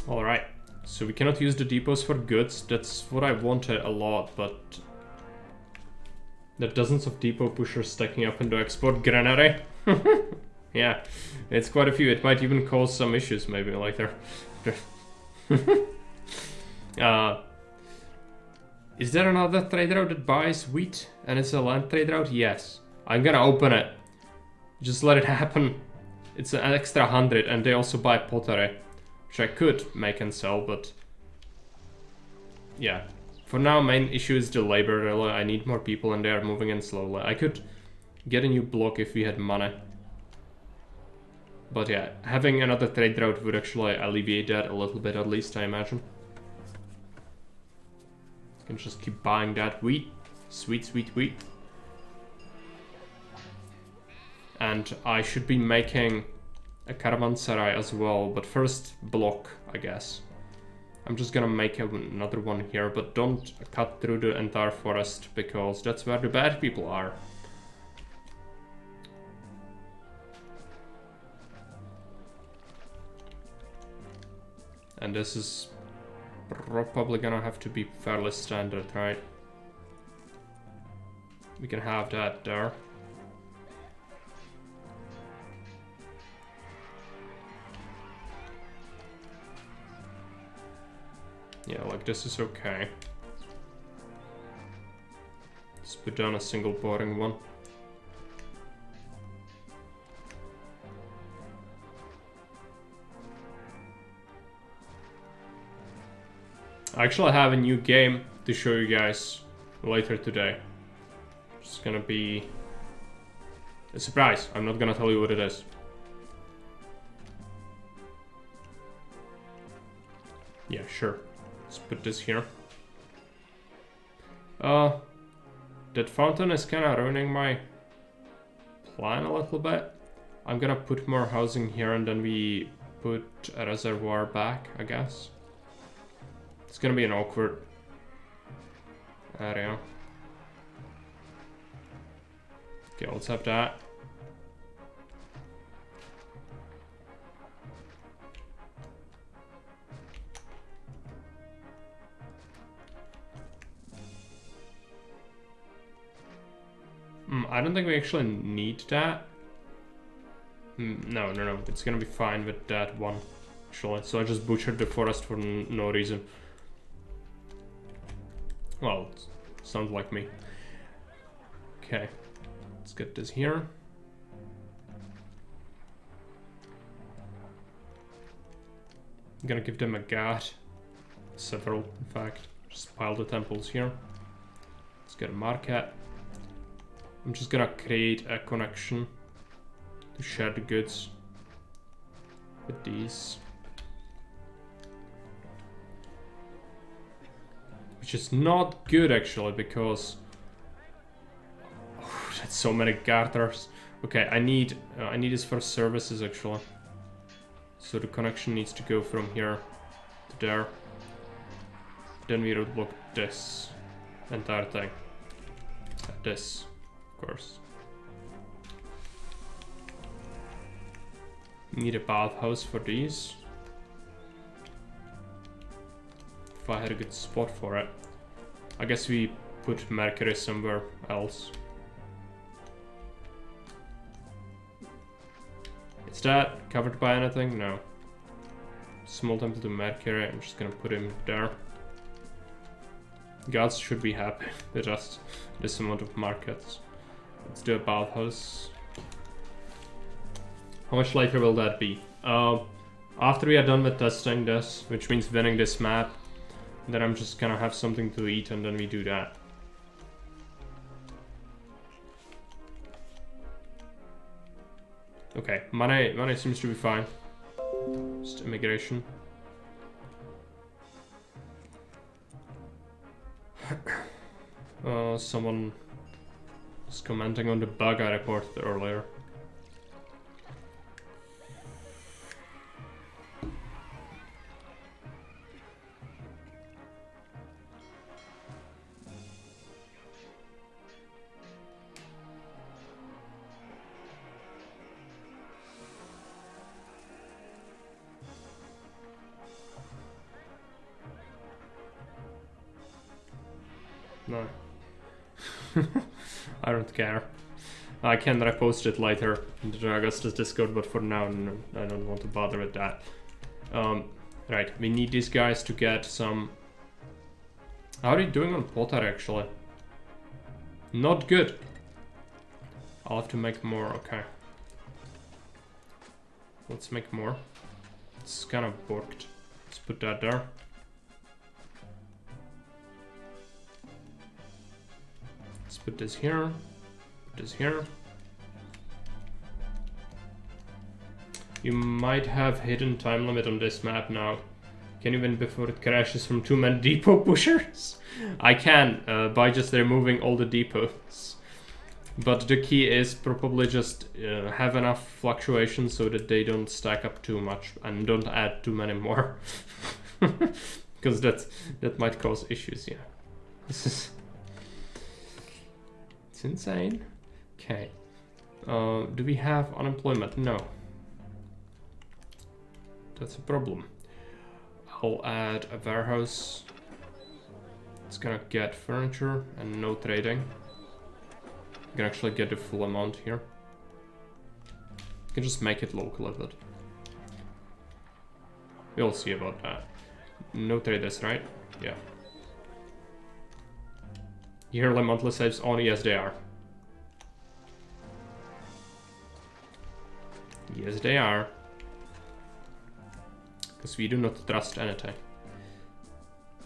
Alright, so we cannot use the depots for goods. That's what I wanted a lot, but the dozens of depot pushers stacking up into export granary. Yeah, it's quite a few. It might even cause some issues maybe later. Is there another trade route that buys wheat and it's a land trade route? Yes. I'm gonna open it. Just let it happen. It's an extra 100 and they also buy pottery. Which I could make and sell, but yeah. For now, main issue is the labor. Really. I need more people and they are moving in slowly. I could get a new block if we had money. But yeah, having another trade route would actually alleviate that a little bit at least, I imagine. I can just keep buying that wheat. Sweet, sweet wheat. And I should be making a caravanserai as well, but first block, I guess. I'm just gonna make another one here, but don't cut through the entire forest because that's where the bad people are. And this is probably gonna have to be fairly standard, right? We can have that there. Yeah, like this is okay. Let's put down a single boarding one. I actually have a new game to show you guys later today. It's gonna be a surprise. I'm not gonna tell you what it is. Yeah, sure. Let's put this here. that fountain is kind of ruining my plan a little bit. I'm gonna put more housing here and then we put a reservoir back, I guess. It's gonna be an awkward area. Okay, let's have that. I don't think we actually need that. No, it's gonna be fine with that one, actually. So I just butchered the forest for no reason. Well, sounds like me. Okay, let's get this here. I'm gonna give them a guard. Several, in fact. Just pile the temples here. Let's get a market. I'm just gonna create a connection to share the goods with these. Which is not good actually, because that's so many garters. Okay, I need this for services actually. So the connection needs to go from here to there. Then we would block this entire thing. This, of course. Need a bathhouse for these. If I had a good spot for it. I guess we put Mercury somewhere else. Is that covered by anything? No. Small temple to Mercury, I'm just gonna put him there. Gods should be happy with just this amount of markets. Let's do a bathhouse. How much later will that be? After we are done with testing this, which means winning this map, then I'm just gonna have something to eat and then we do that. Okay, money seems to be fine. Just immigration. Someone was commenting on the bug I reported earlier. No. I don't care. I can repost it later in the Augustus Discord, but for now, no, I don't want to bother with that. Right, we need these guys to get some... How are you doing on Potter, actually? Not good. I'll have to make more, okay. Let's make more. It's kind of borked. Let's put that there. Let's put this here. Put this here. You might have hidden time limit on this map now. Can you win before it crashes from too many depot pushers? I can, by just removing all the depots. But the key is probably just have enough fluctuations so that they don't stack up too much and don't add too many more. Because that might cause issues, yeah. This is... It's insane. Okay. Do we have unemployment? No. That's a problem. I'll add a warehouse. It's gonna get furniture and no trading. You can actually get the full amount here. You can just make it local a bit. We'll see about that. No traders, right? Yeah. Yearly monthly saves on? Yes, they are. Yes, they are. Because we do not trust anything.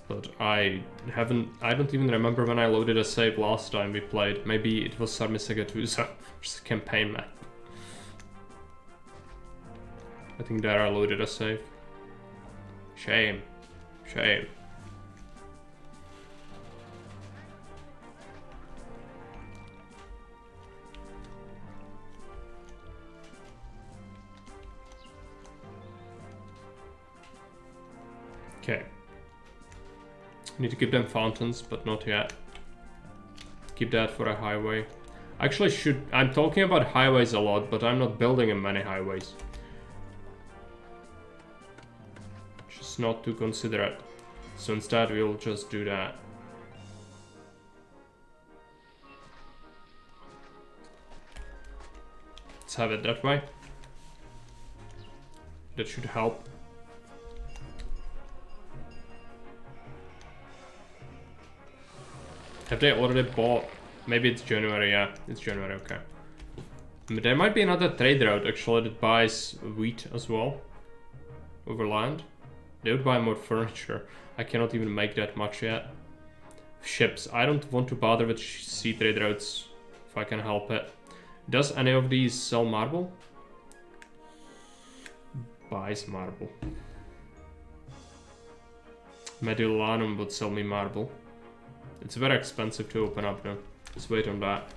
But I don't even remember when I loaded a save last time we played. Maybe it was Sarmisagatusa, which is a campaign map. I think there I loaded a save. Shame. Shame. Okay. Need to give them fountains, but not yet. Keep that for a highway. Actually, I'm talking about highways a lot, but I'm not building in many highways. Just not too considerate. So instead, we'll just do that. Let's have it that way. That should help. Have they already bought? Maybe it's January, yeah. It's January, okay. But there might be another trade route actually that buys wheat as well. Over land. They would buy more furniture. I cannot even make that much yet. Ships. I don't want to bother with sea trade routes if I can help it. Does any of these sell marble? Buys marble. Mediolanum would sell me marble. It's very expensive to open up though. Let's wait on that.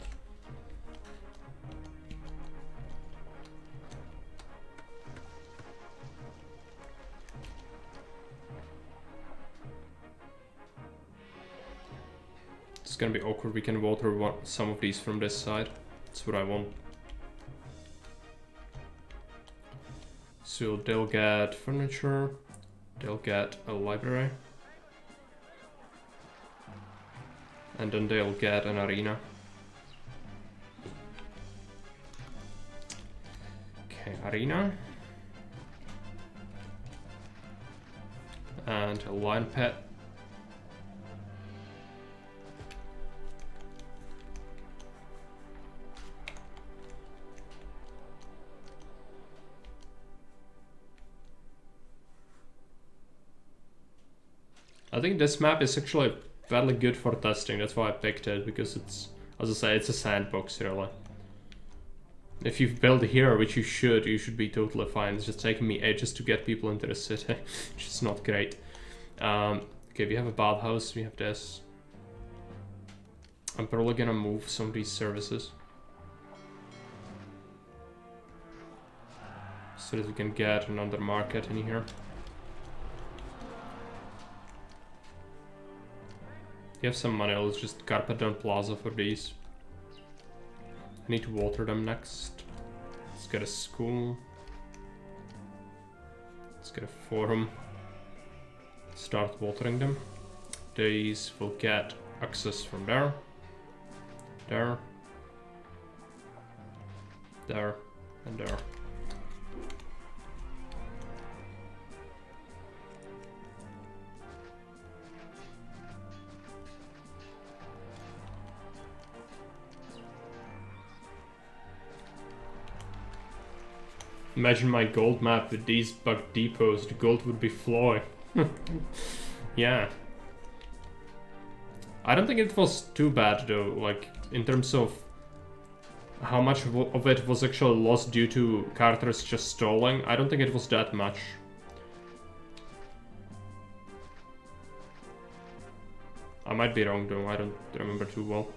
It's gonna be awkward. We can water some of these from this side. That's what I want. So they'll get furniture. They'll get a library. And then they'll get an arena. Okay, arena. And a lion pet. I think this map is actually fairly good for testing, that's why I picked it, because it's, as I say, it's a sandbox really. If you've built here, which you should be totally fine. It's just taking me ages to get people into the city, which is not great. Okay, we have a bathhouse, we have this. I'm probably gonna move some of these services. So that we can get another market in here. You have some money, let's just carpet down plaza for these. I need to water them next. Let's get a school. Let's get a forum. Start watering them. These will get access from there. There. There. And there. Imagine my gold map with these bug depots, the gold would be flowing. Yeah. I don't think it was too bad though, like in terms of how much of it was actually lost due to characters just stalling. I don't think it was that much. I might be wrong though, I don't remember too well.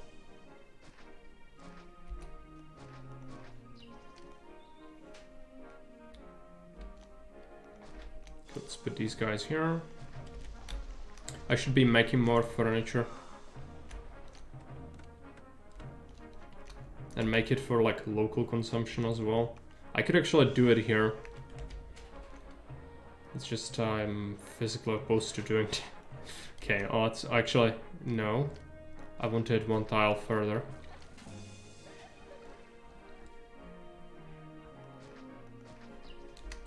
Let's put these guys here. I should be making more furniture. And make it for like local consumption as well. I could actually do it here. It's just I'm physically opposed to doing it. Okay, oh, it's actually, no. I wanted one tile further.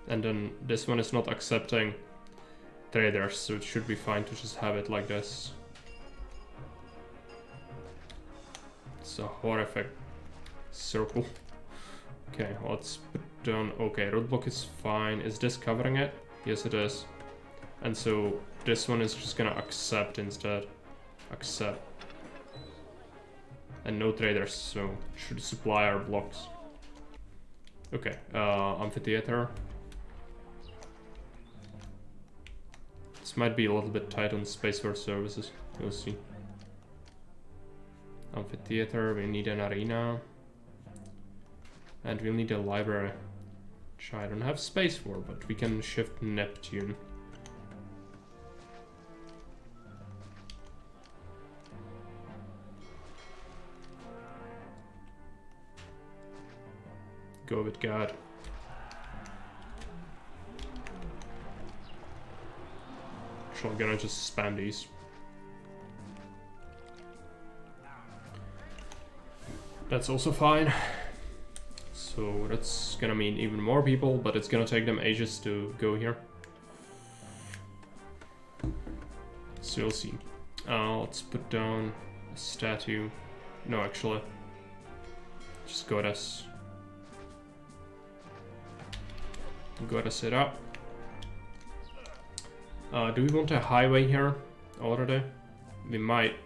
And then this one is not accepting traders, so it should be fine to just have it like this. It's a horrific circle. Okay, let's put down, okay, roadblock is fine. Is this covering it? Yes, it is. And so this one is just gonna accept instead. Accept. And no traders, so should supply our blocks. Okay, amphitheater. This might be a little bit tight on space for services. We'll see. Amphitheater, we need an arena. And we'll need a library. Which I don't have space for, but we can shift Neptune. go with God. Actually, I'm gonna just spam these. That's also fine. So that's gonna mean even more people, but it's gonna take them ages to go here. So you'll see. Let's put down a statue. No, actually. Just goddess. Goddess it up. Do we want a highway here already? We might.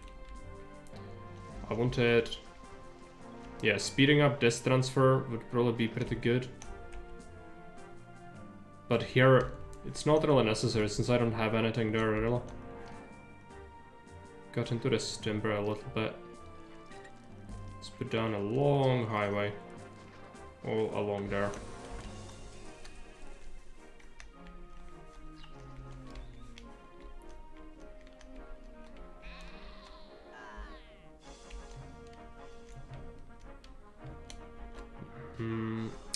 I wanted... Yeah, speeding up this transfer would probably be pretty good. But here, it's not really necessary since I don't have anything there really. Got into this timber a little bit. Let's put down a long highway all along there.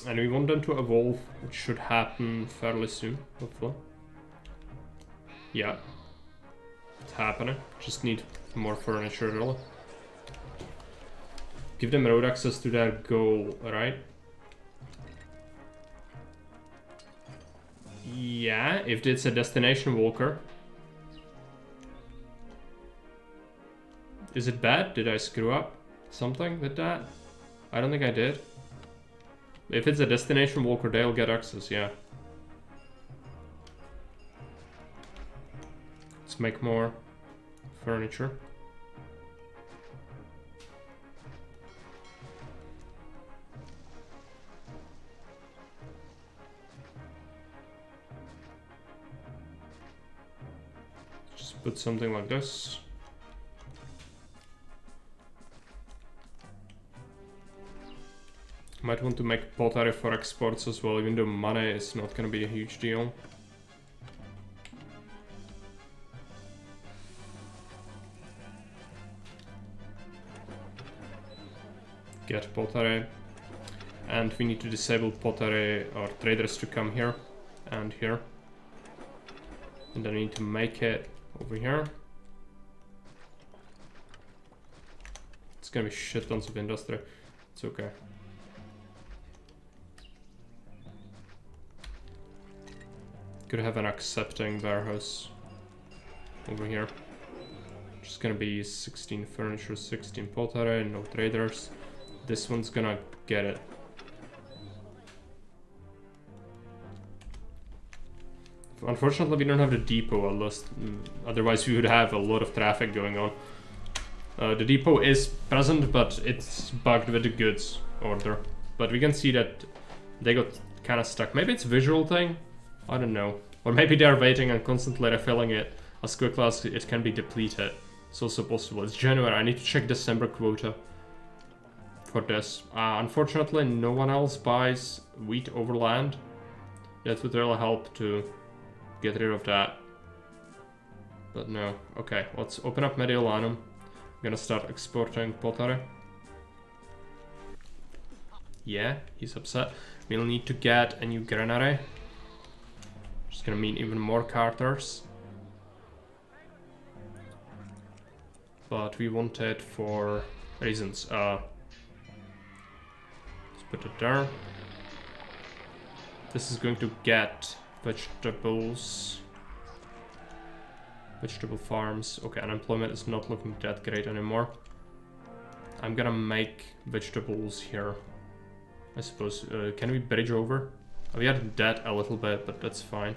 And we want them to evolve, which should happen fairly soon, hopefully. Yeah, it's happening. Just need more furniture, really. Give them road access to their goal, right? Yeah, if it's a destination walker. Is it bad? Did I screw up something with that? I don't think I did. If it's a destination walker, they'll get access, yeah. Let's make more furniture. Just put something like this. Might want to make pottery for exports as well, even though money is not gonna be a huge deal. Get pottery. And we need to disable pottery or traders to come here and here. And then we need to make it over here. It's gonna be shit tons of industry. It's okay. Could have an accepting warehouse over here. Just gonna be 16 furniture, 16 pottery, no traders. This one's gonna get it. Unfortunately, we don't have the depot, otherwise we would have a lot of traffic going on. The depot is present, but it's bugged with the goods order. But we can see that they got kind of stuck. Maybe it's a visual thing? I don't know. Or maybe they're waiting and constantly refilling it as quickly as it can be depleted. It's also possible. It's January. I need to check December quota for this. Unfortunately, no one else buys wheat over land. That would really help to get rid of that. But no. Okay, let's open up Mediolanum. I'm gonna start exporting pottery. Yeah, he's upset. We'll need to get a new granary. It's gonna mean even more carters. But we want it for reasons. Let's put it there. This is going to get vegetables. Vegetable farms. Okay, unemployment is not looking that great anymore. I'm gonna make vegetables here. I suppose. Can we bridge over? We had that a little bit, but that's fine.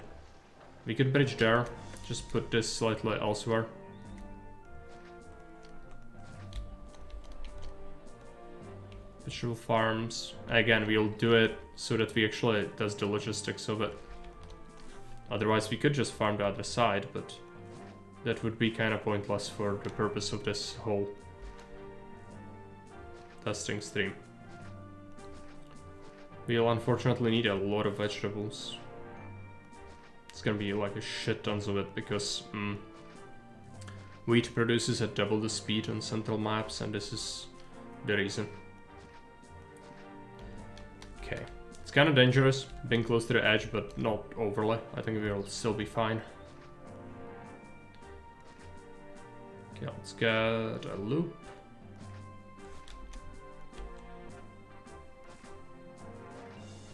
We could bridge there. Just put this slightly elsewhere. Vegetable farms. Again, we'll do it so that we actually does the logistics of it. Otherwise, we could just farm the other side, but that would be kind of pointless for the purpose of this whole testing stream. We'll unfortunately need a lot of vegetables. It's gonna be like a shit tons of it because wheat produces at double the speed on central maps, and this is the reason. Okay, It's kind of dangerous, being close to the edge, but not overly. I think we'll still be fine. Okay, let's get a loop.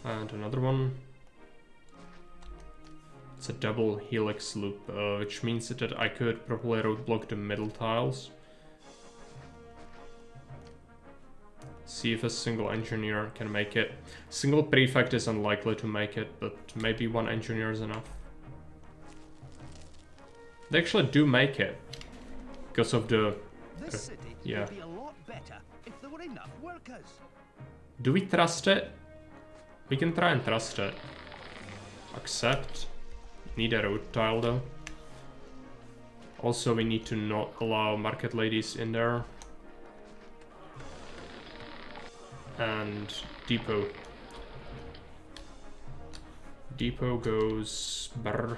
And another one. It's a double helix loop, which means that I could probably roadblock the middle tiles. See if a single engineer can make it. Single prefect is unlikely to make it, but maybe one engineer is enough. They actually do make it. Because of the... This city yeah. would be a lot better if there were enough workers. Do we trust it? We can try and trust it. Accept. Need a road tile though. Also, we need to not allow market ladies in there. And depot. Depot goes brr.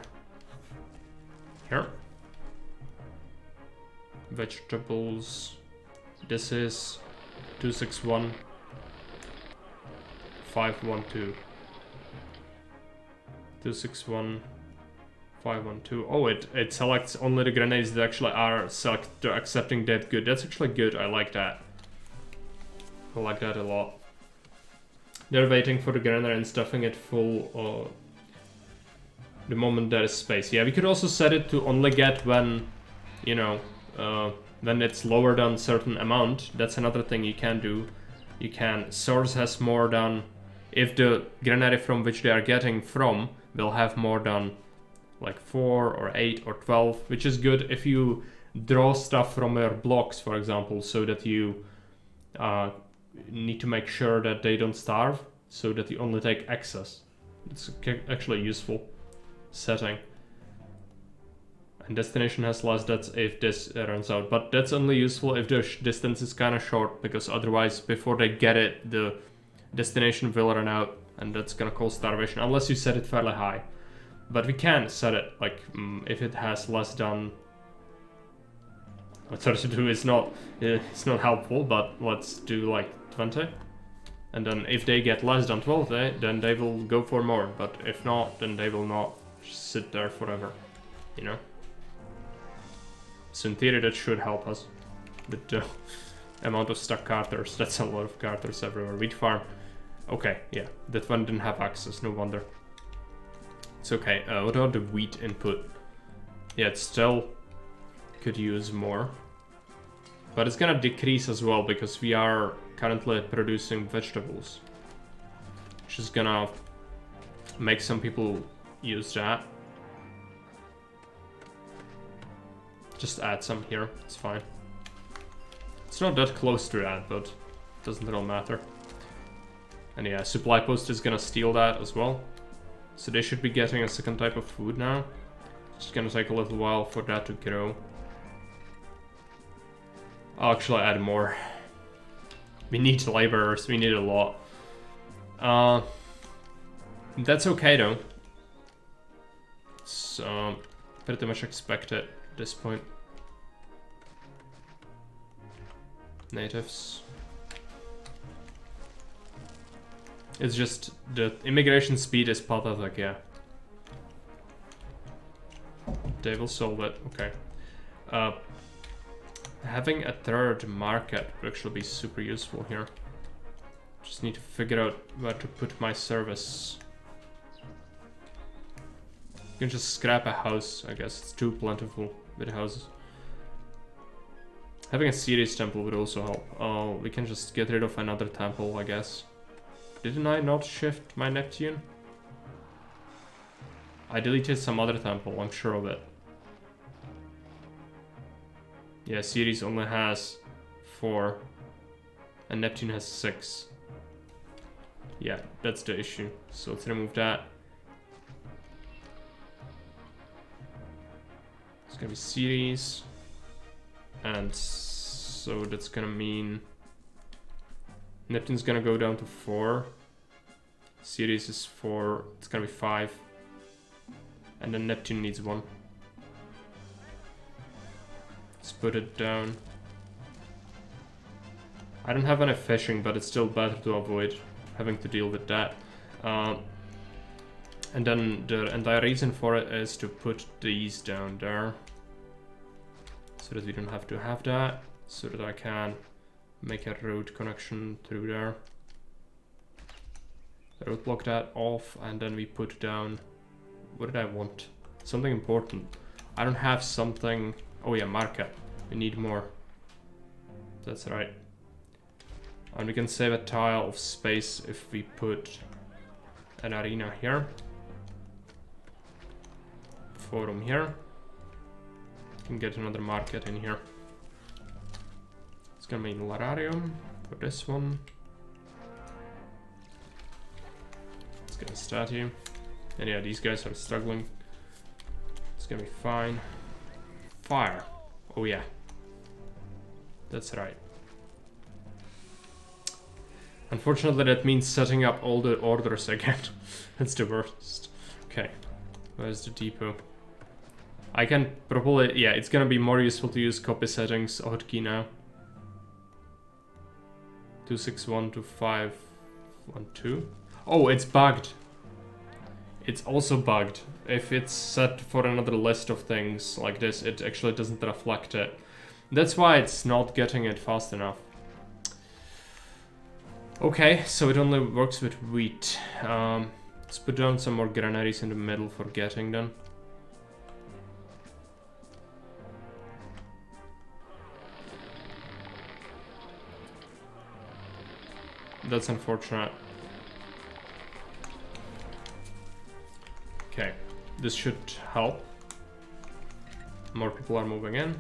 Here. Vegetables. This is 261 512. 261 512. Oh, it selects only the grenades that actually are accepting that good. That's actually good. I like that. I like that a lot. They're waiting for the grenade and stuffing it full the moment there is space. Yeah, we could also set it to only get when, you know, when it's lower than a certain amount. That's another thing you can do. You can, source has more than, if the grenade from which they are getting from will have more than like 4 or 8 or 12, which is good if you draw stuff from your blocks, for example, so that you need to make sure that they don't starve, so that you only take excess. It's actually a useful setting. And destination has less, that's if this runs out, but that's only useful if the distance is kind of short, because otherwise before they get it, the destination will run out, and that's gonna cause starvation, unless you set it fairly high. But we can set it, like, if it has less than... 32 is not, it's not helpful, but let's do like 20. And then if they get less than 12, then they will go for more, but if not, then they will not sit there forever, you know? So in theory that should help us with the amount of stuck carters. That's a lot of carters everywhere. Wheat farm. Okay, yeah, that one didn't have access, no wonder. It's okay. What about the wheat input? Yeah, it still could use more. But it's gonna decrease as well because we are currently producing vegetables. Which is gonna make some people use that. Just add some here, it's fine. It's not that close to that, but it doesn't really matter. And yeah, supply post is gonna steal that as well. So they should be getting a second type of food now. It's gonna take a little while for that to grow. I'll actually add more. We need laborers, we need a lot. That's okay though. It's pretty much expected at this point. Natives. It's just the immigration speed is pathetic, yeah. They will solve it, okay. Having a third market would actually be super useful here. Just need to figure out where to put my service. You can just scrap a house, I guess. It's too plentiful with houses. Having a series temple would also help. We can just get rid of another temple, I guess. Didn't I not shift my Neptune? I deleted some other temple, I'm sure of it. Yeah, Ceres only has 4 and Neptune has 6. Yeah, that's the issue. So let's remove that. It's gonna be Ceres. And so that's gonna mean Neptune's gonna go down to 4. Ceres is 4, it's gonna be 5. And then Neptune needs 1. Let's put it down. I don't have any fishing, but it's still better to avoid having to deal with that. And then the entire reason for it is to put these down there, so that we don't have to have that, so that I can make a road connection through there. Roadblock that off, and then we put down, what did I want? Something important. I don't have something, oh yeah, market. We need more. That's right. And we can save a tile of space if we put an arena here. Forum here. Can get another market in here. It's gonna be Lararium for this one. Let's get a statue. And yeah, these guys are struggling. It's gonna be fine. Fire. Oh yeah. That's right. Unfortunately, that means setting up all the orders again. That's the worst. Okay. Where's the depot? I can probably, yeah, it's gonna be more useful to use copy settings hotkey now. 261 to 512. Oh, it's bugged. It's also bugged. If it's set for another list of things like this, it actually doesn't reflect it. That's why it's not getting it fast enough. Okay, so it only works with wheat. Let's put down some more granaries in the middle for getting them. That's unfortunate. Okay, this should help. More people are moving in.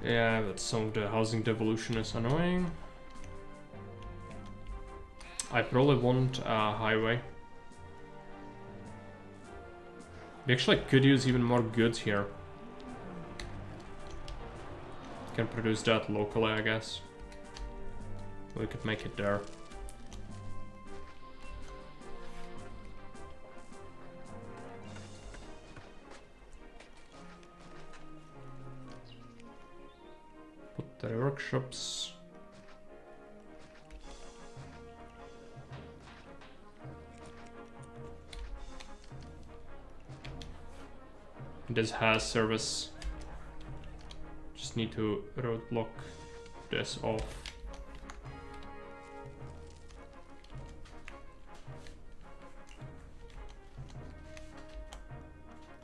Yeah, but some of the housing devolution is annoying. I probably want a highway. We actually could use even more goods here. Can produce that locally, I guess. We could make it there. Put the workshops. This has service. Just need to roadblock this off.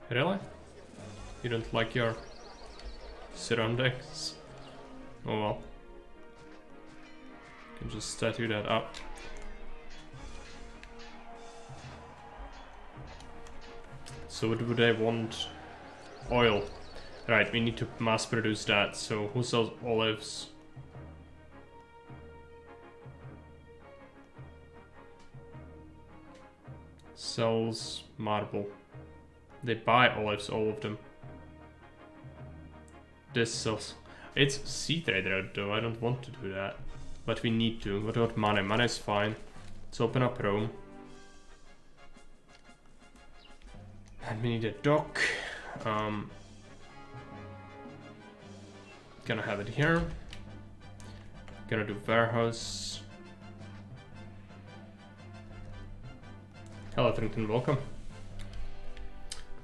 Really? You don't like your surroundings? Oh well. You can just statue that up. So what would I want? Oil. Right, we need to mass produce that. So who sells olives? Sells marble. They buy olives, all of them. This sells. It's sea trader though, I don't want to do that. But we need to. What about money? Money is fine. Let's open up Rome. And we need a dock. Gonna have it here. Gonna do warehouse. Hello Trinton, welcome.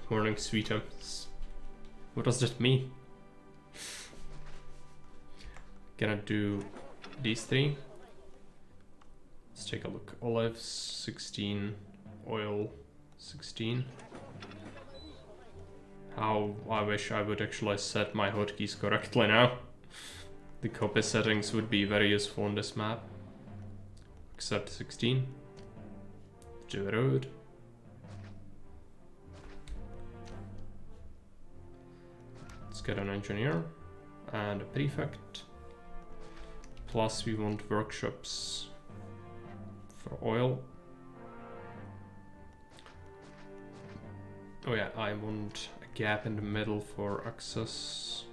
Good morning, sweetums. What does that mean? Gonna do these three. Let's take a look. Olives 16, oil 16. How I wish I would actually set my hotkeys correctly now. The copy settings would be very useful on this map. Except 16. Do a road. Let's get an engineer and a prefect. Plus we want workshops for oil. Oh yeah, I want a gap in the middle for access.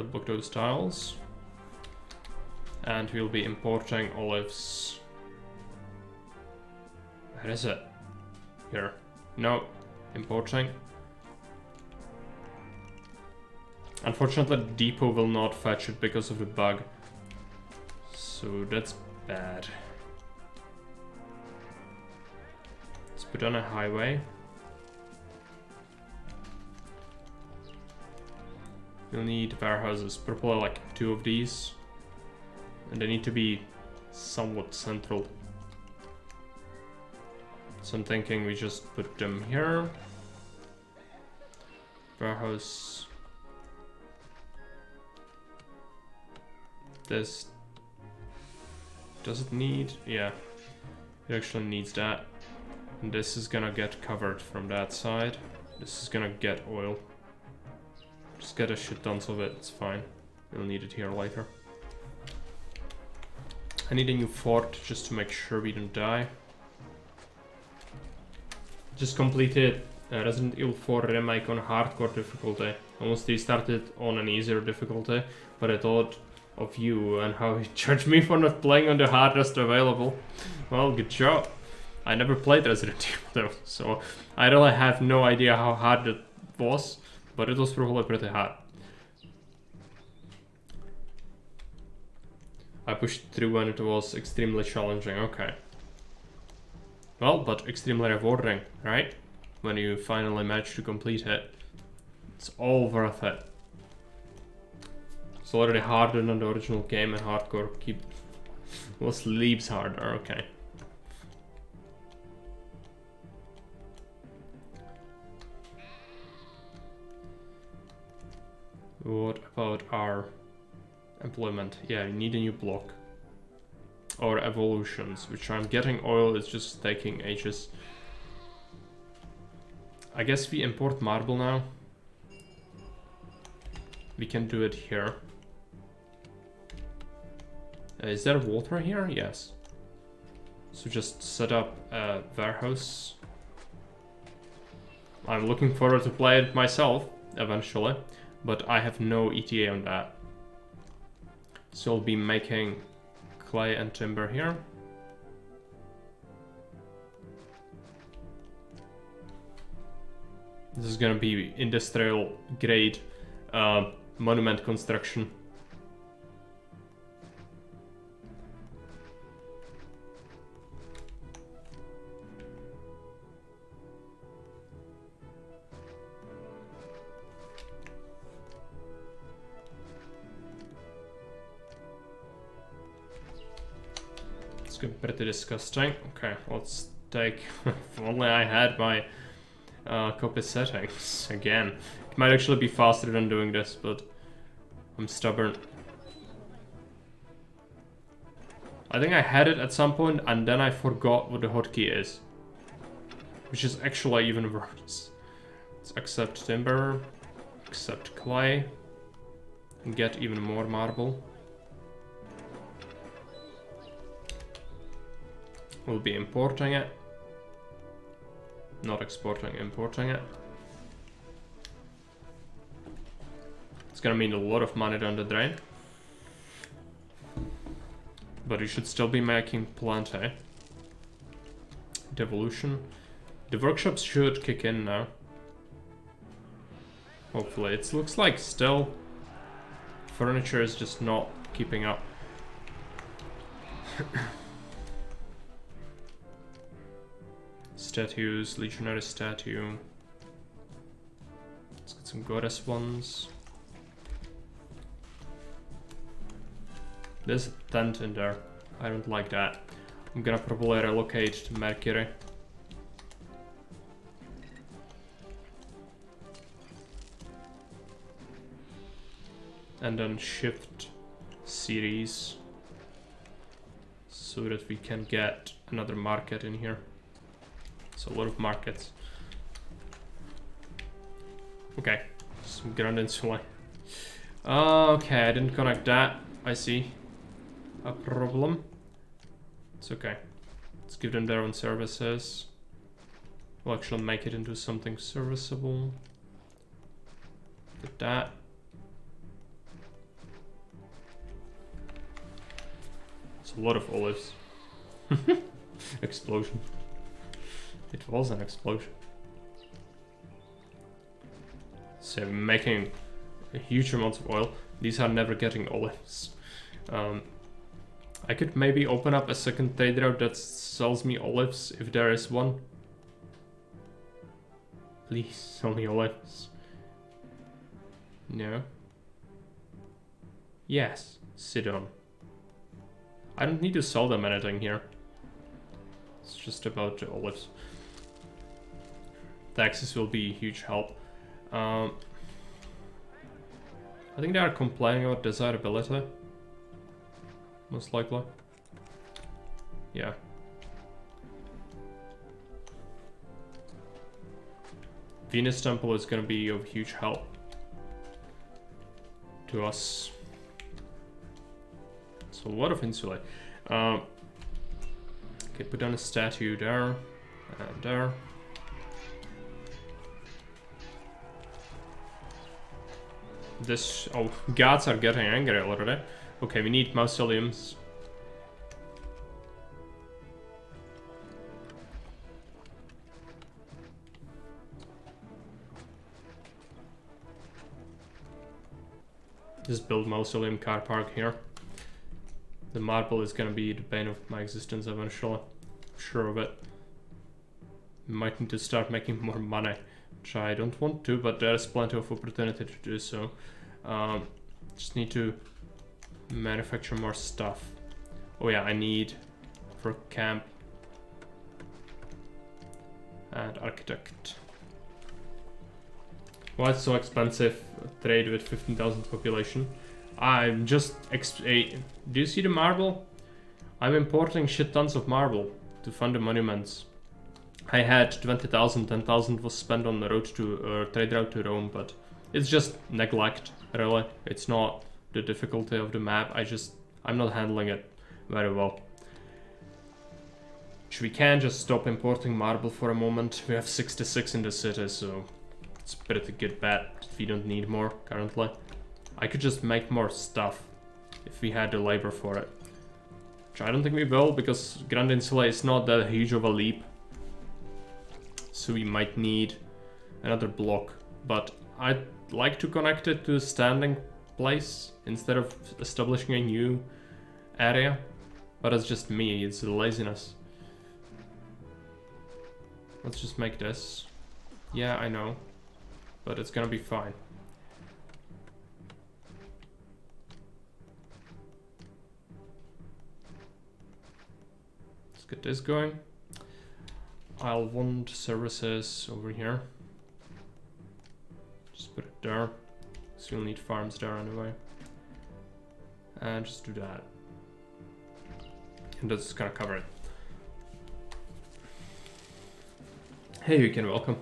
Red block those tiles. And we'll be importing olives. Where is it? Here. No. Importing. Unfortunately, the depot will not fetch it because of the bug. So that's bad. Let's put on a highway. We'll need warehouses, probably like 2 of these. And they need to be somewhat central. So I'm thinking we just put them here. Warehouse. This. Does it need? Yeah. It actually needs that. And this is gonna get covered from that side. This is gonna get oil. Just get a shit tons of it, it's fine. We'll need it here later. I need a new fort just to make sure we don't die. Just completed Resident Evil 4 remake on hardcore difficulty. Almost restarted on an easier difficulty, but I thought of you and how you judged me for not playing on the hardest available. Well, good job. I never played Resident Evil though, so I really have no idea how hard it was, but it was probably pretty hard. I pushed through and it was extremely challenging, okay. Well, but extremely rewarding, right? When you finally manage to complete it. It's all worth it. It's already harder than the original game, and hardcore was leaps harder, okay. What about our employment? Yeah, you need a new block. Or evolutions, which I'm getting oil, it's just taking ages. I guess we import marble now. We can do it here. Is there water here? Yes. So just set up a warehouse. I'm looking forward to play it myself, eventually. But I have no ETA on that. So I'll be making clay and timber here. This is gonna be industrial grade monument construction. Pretty disgusting. Okay, let's take... if only I had my copy settings again. It might actually be faster than doing this, but I'm stubborn. I think I had it at some point and then I forgot what the hotkey is. Which is actually even worse. Let's accept timber, accept clay, and get even more marble. We'll be importing it. Not exporting, importing it. It's gonna mean a lot of money down the drain. But you should still be making plenty. Devolution. The workshops should kick in now. Hopefully. It looks like still furniture is just not keeping up. Statues, legionary statue. Let's get some goddess ones. There's a tent in there. I don't like that. I'm gonna probably relocate to Mercury. And then shift series so that we can get another market in here. So a lot of markets. Okay, some ground insulation. Okay, I didn't connect that. I see a problem. It's okay. Let's give them their own services. We'll actually make it into something serviceable. Get that. It's a lot of olives. Explosion. It was an explosion. So making a huge amounts of oil. These are never getting olives. I could maybe open up a second trade route that sells me olives if there is one. Please sell me olives. No. Yes, sit on. I don't need to sell them anything here. It's just about the olives. Taxes will be a huge help. I think they are complaining about desirability. Most likely. Yeah. Venus Temple is gonna be of huge help to us. So a lot of insulate. Okay, put down a statue there and there. This, oh, gods are getting angry already. Okay, we need mausoleums. Just build mausoleum car park here. The marble is gonna be the bane of my existence eventually. I'm sure of it. Might need to start making more money, which I don't want to, but there's plenty of opportunity to do so. Just need to manufacture more stuff. Oh yeah, I need for camp and architect. Why it's so expensive? Trade with 15,000 population. I'm just do you see the marble? I'm importing shit tons of marble to fund the monuments. I had 20,000, 10,000 was spent on the road to trade route to Rome, but it's just neglect, really. It's not the difficulty of the map. I'm not handling it very well. Which we can just stop importing marble for a moment. We have 66 in the city, so it's a pretty good bet. We don't need more currently. I could just make more stuff if we had the labor for it. Which I don't think we will, because Grand Insula is not that huge of a leap. So we might need another block. But I'd like to connect it to a standing place instead of establishing a new area. But it's just me, it's the laziness. Let's just make this. Yeah, I know. But it's gonna be fine. Let's get this going. I'll want services over here. Just put it there. So you'll need farms there anyway. And just do that. And that's gonna cover it. Hey, you can welcome.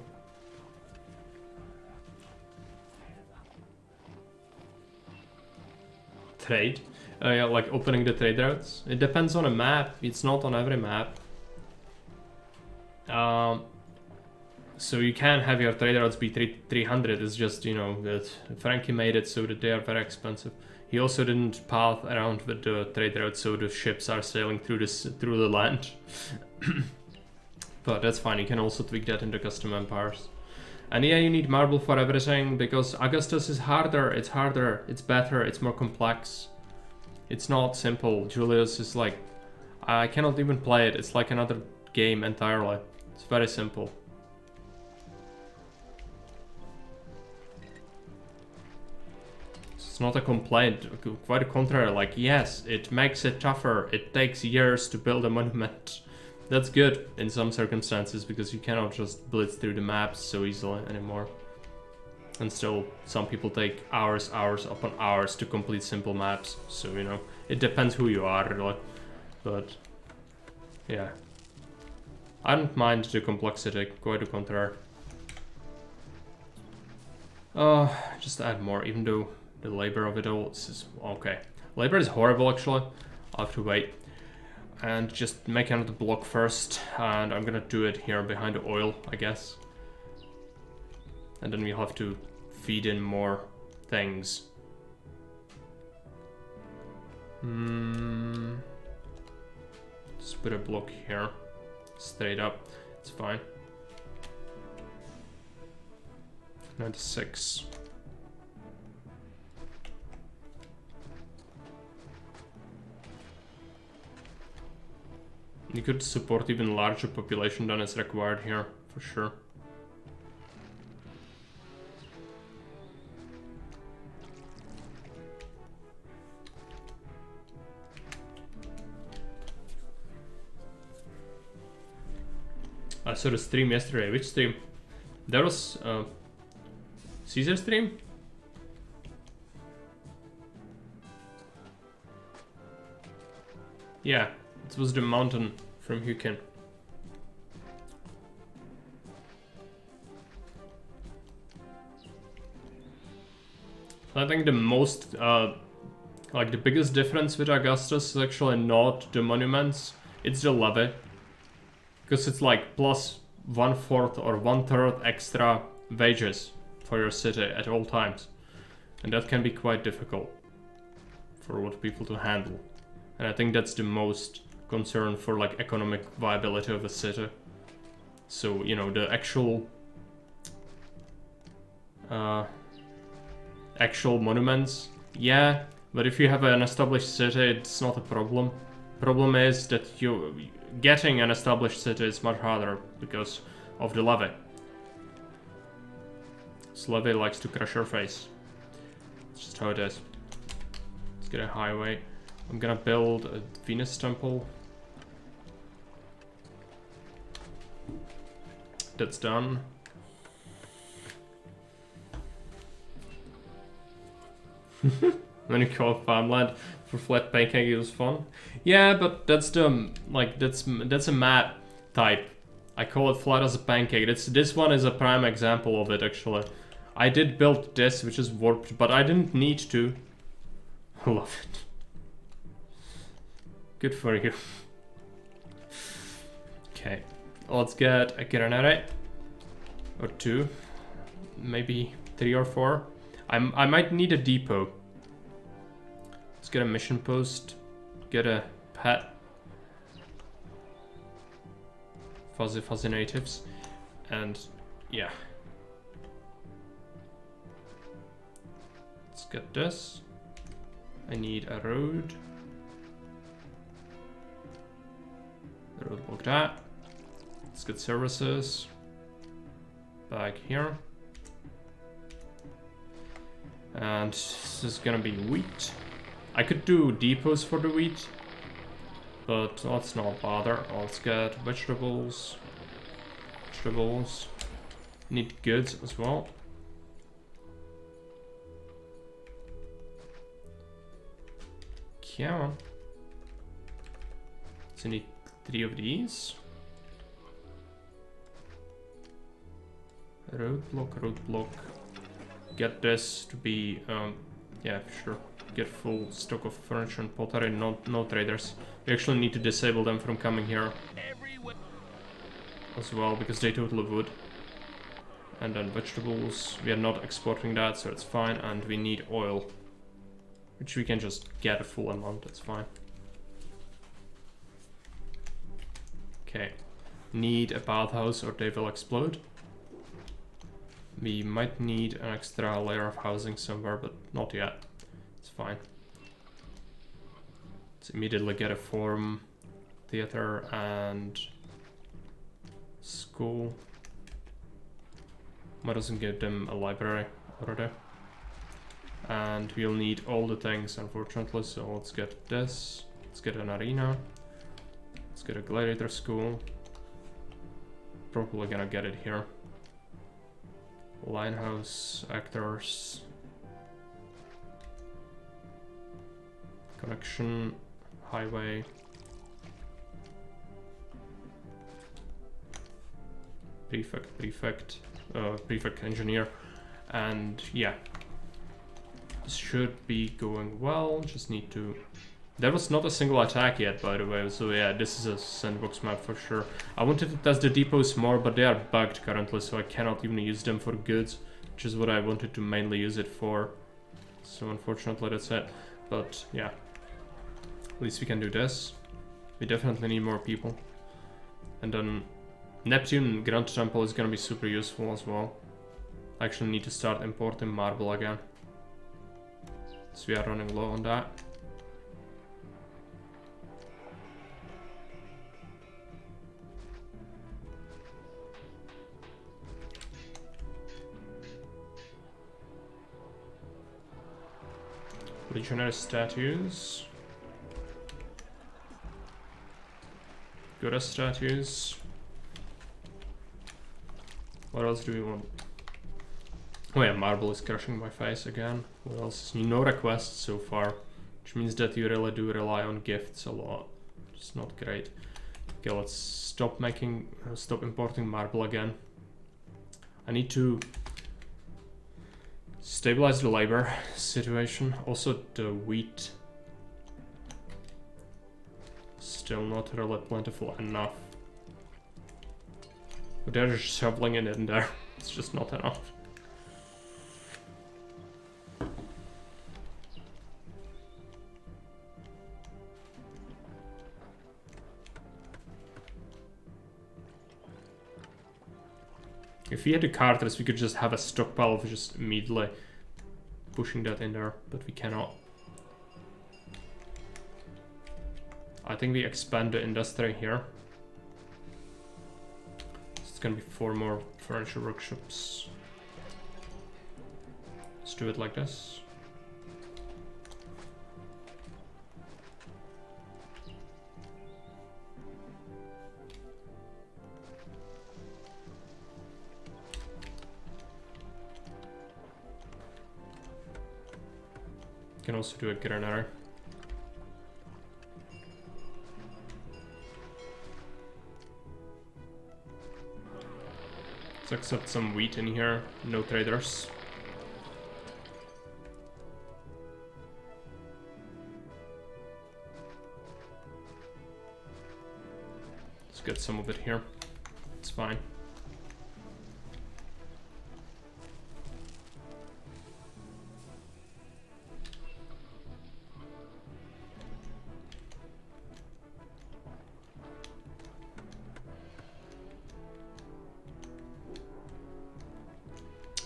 Trade? Yeah, like opening the trade routes. It depends on a map. It's not on every map. So you can have your trade routes be 300. It's just, you know, that Frankie made it so that they are very expensive. He also didn't path around with the trade routes, so the ships are sailing through the land. But that's fine. You can also tweak that in the custom empires. And yeah, you need marble for everything because Augustus is harder. It's harder. It's better. It's more complex. It's not simple. Julius is like, I cannot even play it. It's like another game entirely. It's very simple. It's not a complaint, quite the contrary. Like, yes, it makes it tougher. It takes years to build a monument. That's good in some circumstances because you cannot just blitz through the maps so easily anymore. And still, some people take hours upon hours to complete simple maps. So, you know, it depends who you are, really. But, yeah. I don't mind the complexity, quite the contrary. Just add more, even though the labor of it all is okay. Labor is horrible, actually. I'll have to wait. And just make another block first, and I'm gonna do it here behind the oil, I guess. And then we'll have to feed in more things. Just put a block here, straight up. It's fine. 96. You could support even larger population than is required here, for sure. I saw the stream yesterday. Which stream? There was Caesar stream? Yeah, it was the mountain from Hukin. I think the most, like the biggest difference with Augustus is actually not the monuments, it's the levy. Because it's like plus 1/4 or 1/3 extra wages for your city at all times. And that can be quite difficult for a lot of people to handle. And I think that's the most concern for like economic viability of a city. So, you know, the actual monuments, yeah, but if you have an established city, it's not a problem. Problem is that getting an established city is much harder because of the levy. This levy likes to crush your face. It's just how it is. Let's get a highway. I'm gonna build a Venus temple. That's done. When you call farmland for flat pancake, it was fun. Yeah, but that's the that's a map type. I call it flat as a pancake. This one is a prime example of it actually. I did build this, which is warped, but I didn't need to. I love it. Good for you. Okay, let's get a granary or 2, maybe 3 or 4. I might need a depot. Let's get a mission post, get a pet. Fuzzy natives, and yeah. Let's get this. I need a road. Roadblock that. Let's get services. Back here. And this is gonna be wheat. I could do depots for the wheat, but let's not bother. Let's get vegetables. Need goods as well. Come on. So I need 3 of these. Roadblock. Get this to be, yeah, sure. Get full stock of furniture and pottery, no traders. We actually need to disable them from coming here as well, because they totally would. And then vegetables, we are not exporting that, so it's fine. And we need oil, which we can just get a full amount, that's fine. Okay, need a bathhouse or they will explode. We might need an extra layer of housing somewhere, but not yet. It's fine. Let's immediately get a forum, theater, and school. Why doesn't give them a library already? And we'll need all the things, unfortunately, so let's get this. Let's get an arena. Let's get a gladiator school. Probably gonna get it here. Linehouse, actors. Connection, highway. Prefect engineer. And yeah. This should be going well, just need to... There was not a single attack yet, by the way, so yeah, this is a sandbox map for sure. I wanted to test the depots more, but they are bugged currently, so I cannot even use them for goods, which is what I wanted to mainly use it for. So unfortunately that's it, but yeah. At least we can do this. We definitely need more people. And then Neptune Grand Temple is gonna be super useful as well. I actually need to start importing marble again. So we are running low on that. Legionary statues. Good statues. What else do we want? Oh yeah, marble is crushing my face again. What else? No requests so far, which means that you really do rely on gifts a lot. It's not great. Okay, let's stop importing marble again. I need to stabilize the labor situation. Also the wheat. Still not really plentiful enough. But they're just shoveling it in there. It's just not enough. If we had the carters, we could just have a stockpile of just immediately pushing that in there, but we cannot. I think we expand the industry here. It's gonna be 4 more furniture workshops. Let's do it like this. Can also do a granary. Let's accept some wheat in here. No traders. Let's get some of it here. It's fine.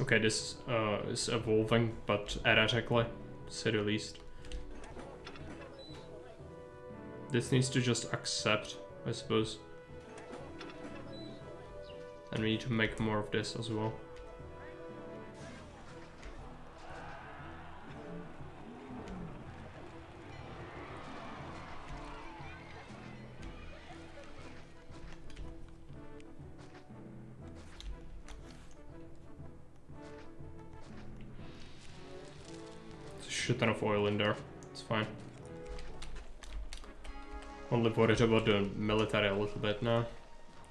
Okay, this is evolving, but erratically, to say the least. This needs to just accept, I suppose. And we need to make more of this as well. Shit ton of oil in there. It's fine. Only worried about the military a little bit now.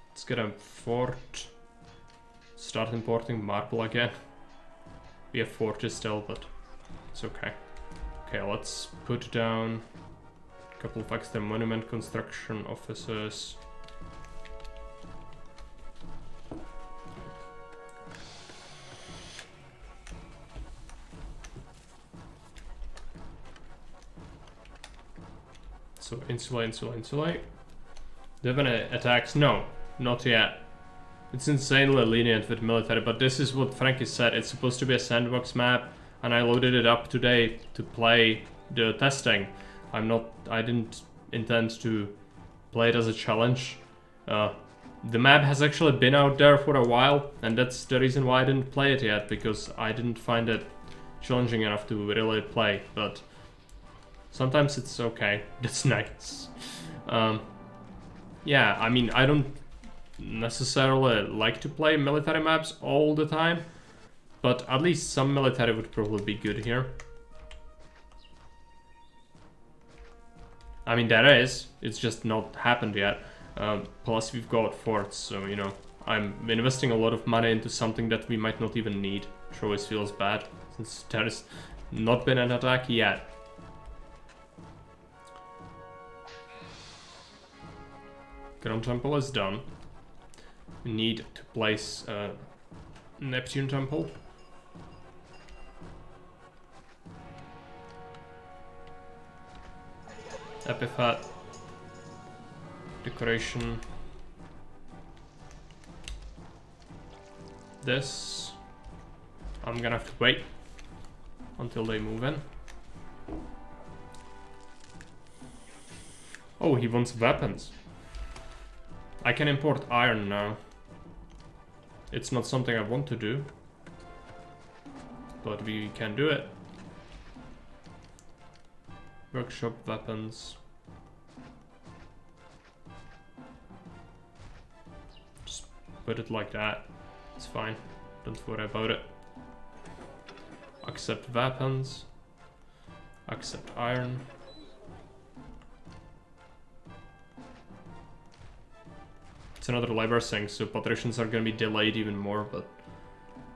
Let's get a fort. Start importing marble again. We have fortress still, but it's okay. Okay, let's put down a couple of extra monument construction offices. So insulate. Do you have any attacks? No, not yet. It's insanely lenient with military, but this is what Franky said. It's supposed to be a sandbox map, and I loaded it up today to play the testing. I didn't intend to play it as a challenge. The map has actually been out there for a while, and that's the reason why I didn't play it yet, because I didn't find it challenging enough to really play, but sometimes it's okay. That's nice. Yeah, I mean, I don't necessarily like to play military maps all the time, but at least some military would probably be good here. I mean, there is. It's just not happened yet. Plus, we've got forts, so, you know, I'm investing a lot of money into something that we might not even need, which always feels bad, since there has not been an attack yet. Grand Temple is done. We need to place Neptune Temple. Epiphat. decoration. This. I'm gonna have to wait until they move in. Oh, he wants weapons. I can import iron now. It's not something I want to do, but we can do it. Workshop weapons. Just put it like that. It's fine. Don't worry about it. Accept weapons. Accept iron. It's another labor thing, so patricians are gonna be delayed even more, but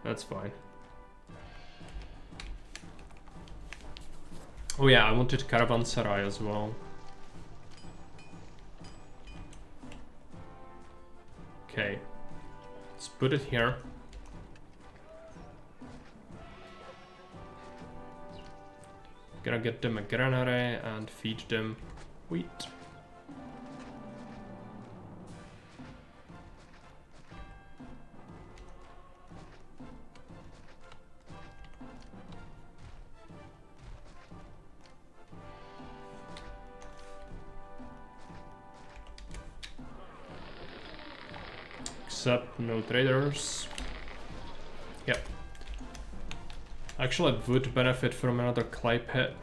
that's fine. Oh yeah, I wanted caravanserai as well. Okay, let's put it here. Gonna get them a granary and feed them wheat. Except no traders. Yep. Actually, I would benefit from another clay pit.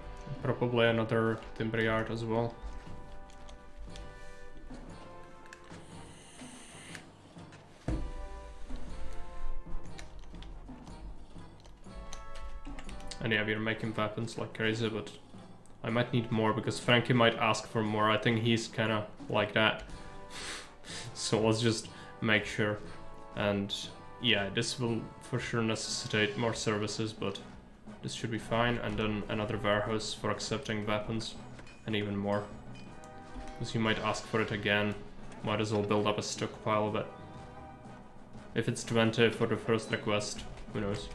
Probably another timber yard as well. And yeah, we're making weapons like crazy, but I might need more because Frankie might ask for more. I think he's kinda like that. So let's just make sure. And yeah, this will for sure necessitate more services, but this should be fine. And then another warehouse for accepting weapons and even more. Because you might ask for it again. Might as well build up a stockpile of it. If it's 20 for the first request, who knows.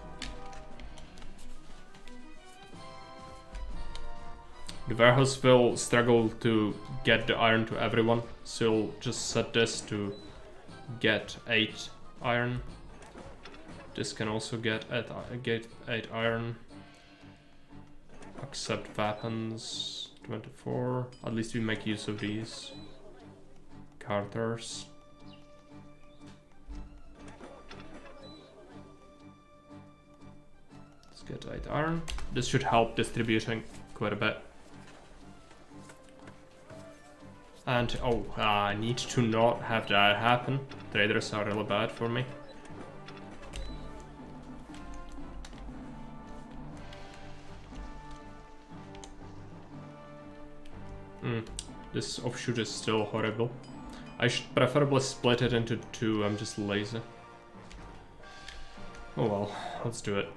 The warehouse will struggle to get the iron to everyone, so we'll just set this to get 8 iron. This can also get 8 iron. Accept weapons, 24. At least we make use of these. Carters. Let's get 8 iron. This should help distributing quite a bit. And oh, I need to not have that happen. Traders are really bad for me. This offshoot is still horrible. I should preferably split it into 2, I'm just lazy. Oh well, let's do it.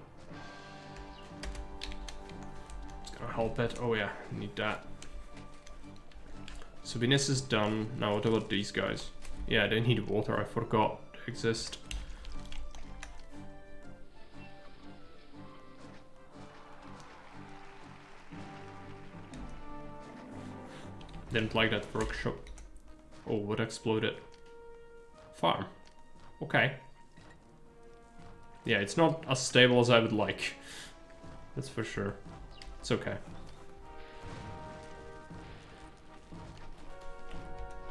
It's gonna help it. Oh yeah, need that. So Venus is done. Now what about these guys? Yeah, they need water, I forgot they exist. Didn't like that workshop. Oh, what exploded? Farm. Okay. Yeah, it's not as stable as I would like. That's for sure. It's okay.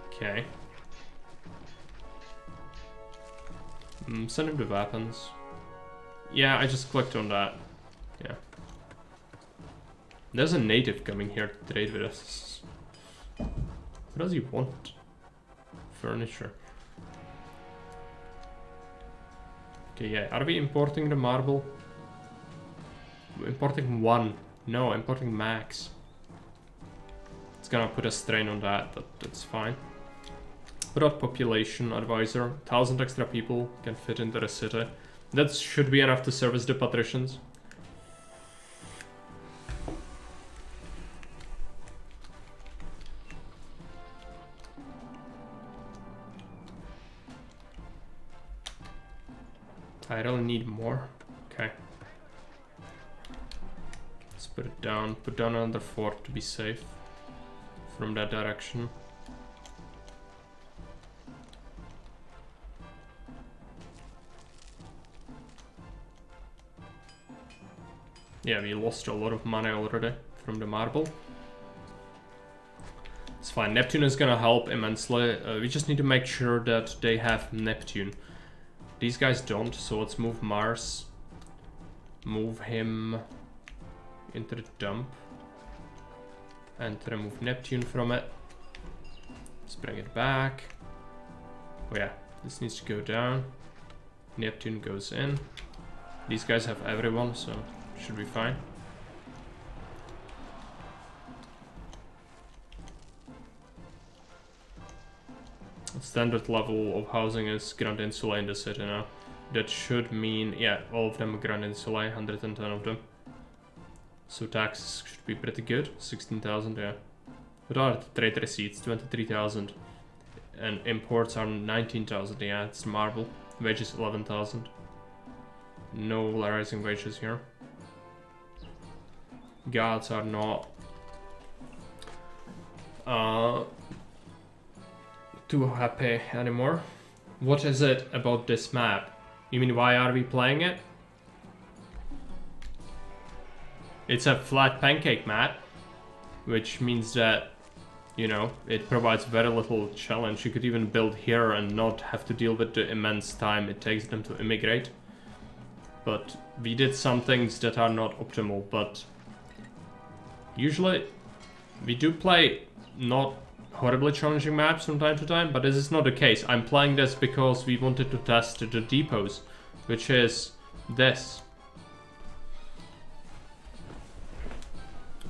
Okay. Send him the weapons. Yeah, I just clicked on that. Yeah. There's a native coming here to trade with us. What does he want? Furniture. Okay, yeah. Are we importing the marble? We're importing 1. No, importing max. It's gonna put a strain on that, but that's fine. Put out population advisor. 1,000 extra people can fit into the city. That should be enough to service the patricians. I really need more. Okay. Let's put it down. Put down another fort to be safe from that direction. yeah, we lost a lot of money already from the marble. It's fine. Neptune is gonna help immensely. We just need to make sure that they have Neptune. These guys don't, so let's move Mars. Move him into the dump. And remove Neptune from it. Let's bring it back. Oh yeah, this needs to go down. Neptune goes in. These guys have everyone, so should be fine. Standard level of housing is Grand Insula in the city now. That should mean, yeah, all of them are Grand Insula, 110 of them. So taxes should be pretty good, 16,000, yeah. What are the trade receipts? 23,000. And imports are 19,000, yeah, it's marble. Wages 11,000. No rising wages here. Gods are not too happy anymore. What is it about this map? You mean why are we playing it? It's a flat pancake map, which means that, you know, it provides very little challenge. You could even build here and not have to deal with the immense time it takes them to immigrate. But we did some things that are not optimal, but usually we do play not horribly challenging maps from time to time, but this is not the case. I'm playing this because we wanted to test the depots, which is this.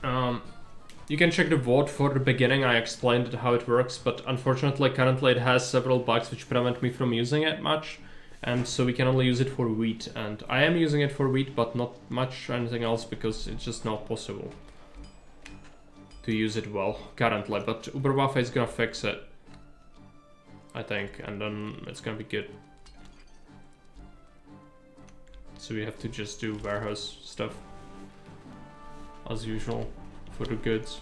You can check the VOD for the beginning. I explained how it works, but unfortunately currently it has several bugs which prevent me from using it much, and so we can only use it for wheat, and I am using it for wheat but not much anything else because it's just not possible to use it well currently. But Uberwaffe is gonna fix it, I think, and then it's gonna be good. So we have to just do warehouse stuff as usual for the goods.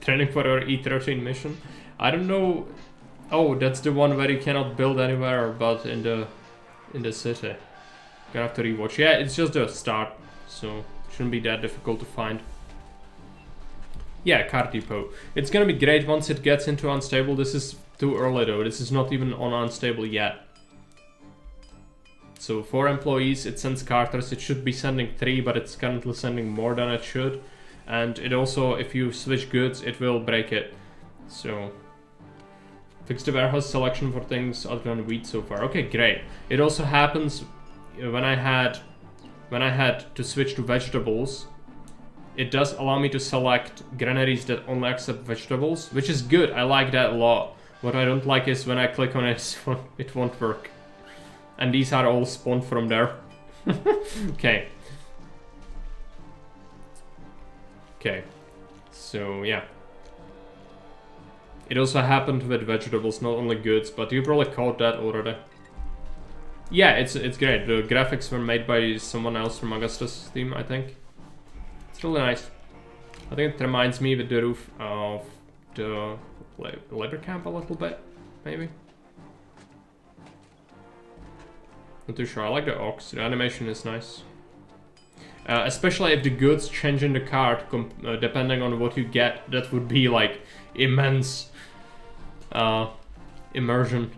Training for our E13 mission. I don't know. Oh, that's the one where you cannot build anywhere but in the city. Gonna have to rewatch. Yeah, it's just a start, so shouldn't be that difficult to find. Yeah, car depot. It's gonna be great once it gets into unstable. This is too early though. This is not even on unstable yet. So 4 employees, it sends carters. It should be sending 3, but it's currently sending more than it should. And it also, if you switch goods, it will break it. So fix the warehouse selection for things other than wheat so far. Okay, great. It also happens when I had to switch to vegetables. It does allow me to select granaries that only accept vegetables, which is good. I like that a lot. What I don't like is when I click on it, it won't work. And these are all spawned from there. Okay. Okay. So, yeah. It also happened with vegetables, not only goods, but you probably caught that already. Yeah, it's great. The graphics were made by someone else from Augustus' team, I think. It's really nice. I think it reminds me with the roof of the labor camp a little bit, maybe. Not too sure. I like the ox. The animation is nice. Especially if the goods change in the cart, depending on what you get, that would be like immense immersion.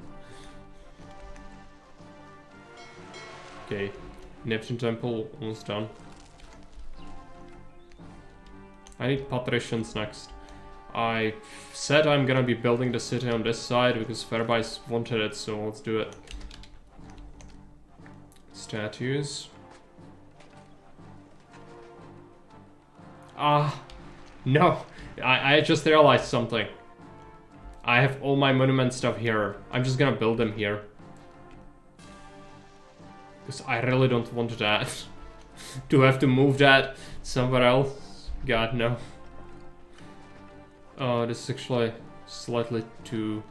Okay, Neptune Temple almost done. I need patricians next. I said I'm gonna be building the city on this side because Fairbuys wanted it, so let's do it. Statues. No. I just realized something. I have all my monument stuff here. I'm just gonna build them here. Because I really don't want that. To have to move that somewhere else. God, no. Oh, this is actually slightly too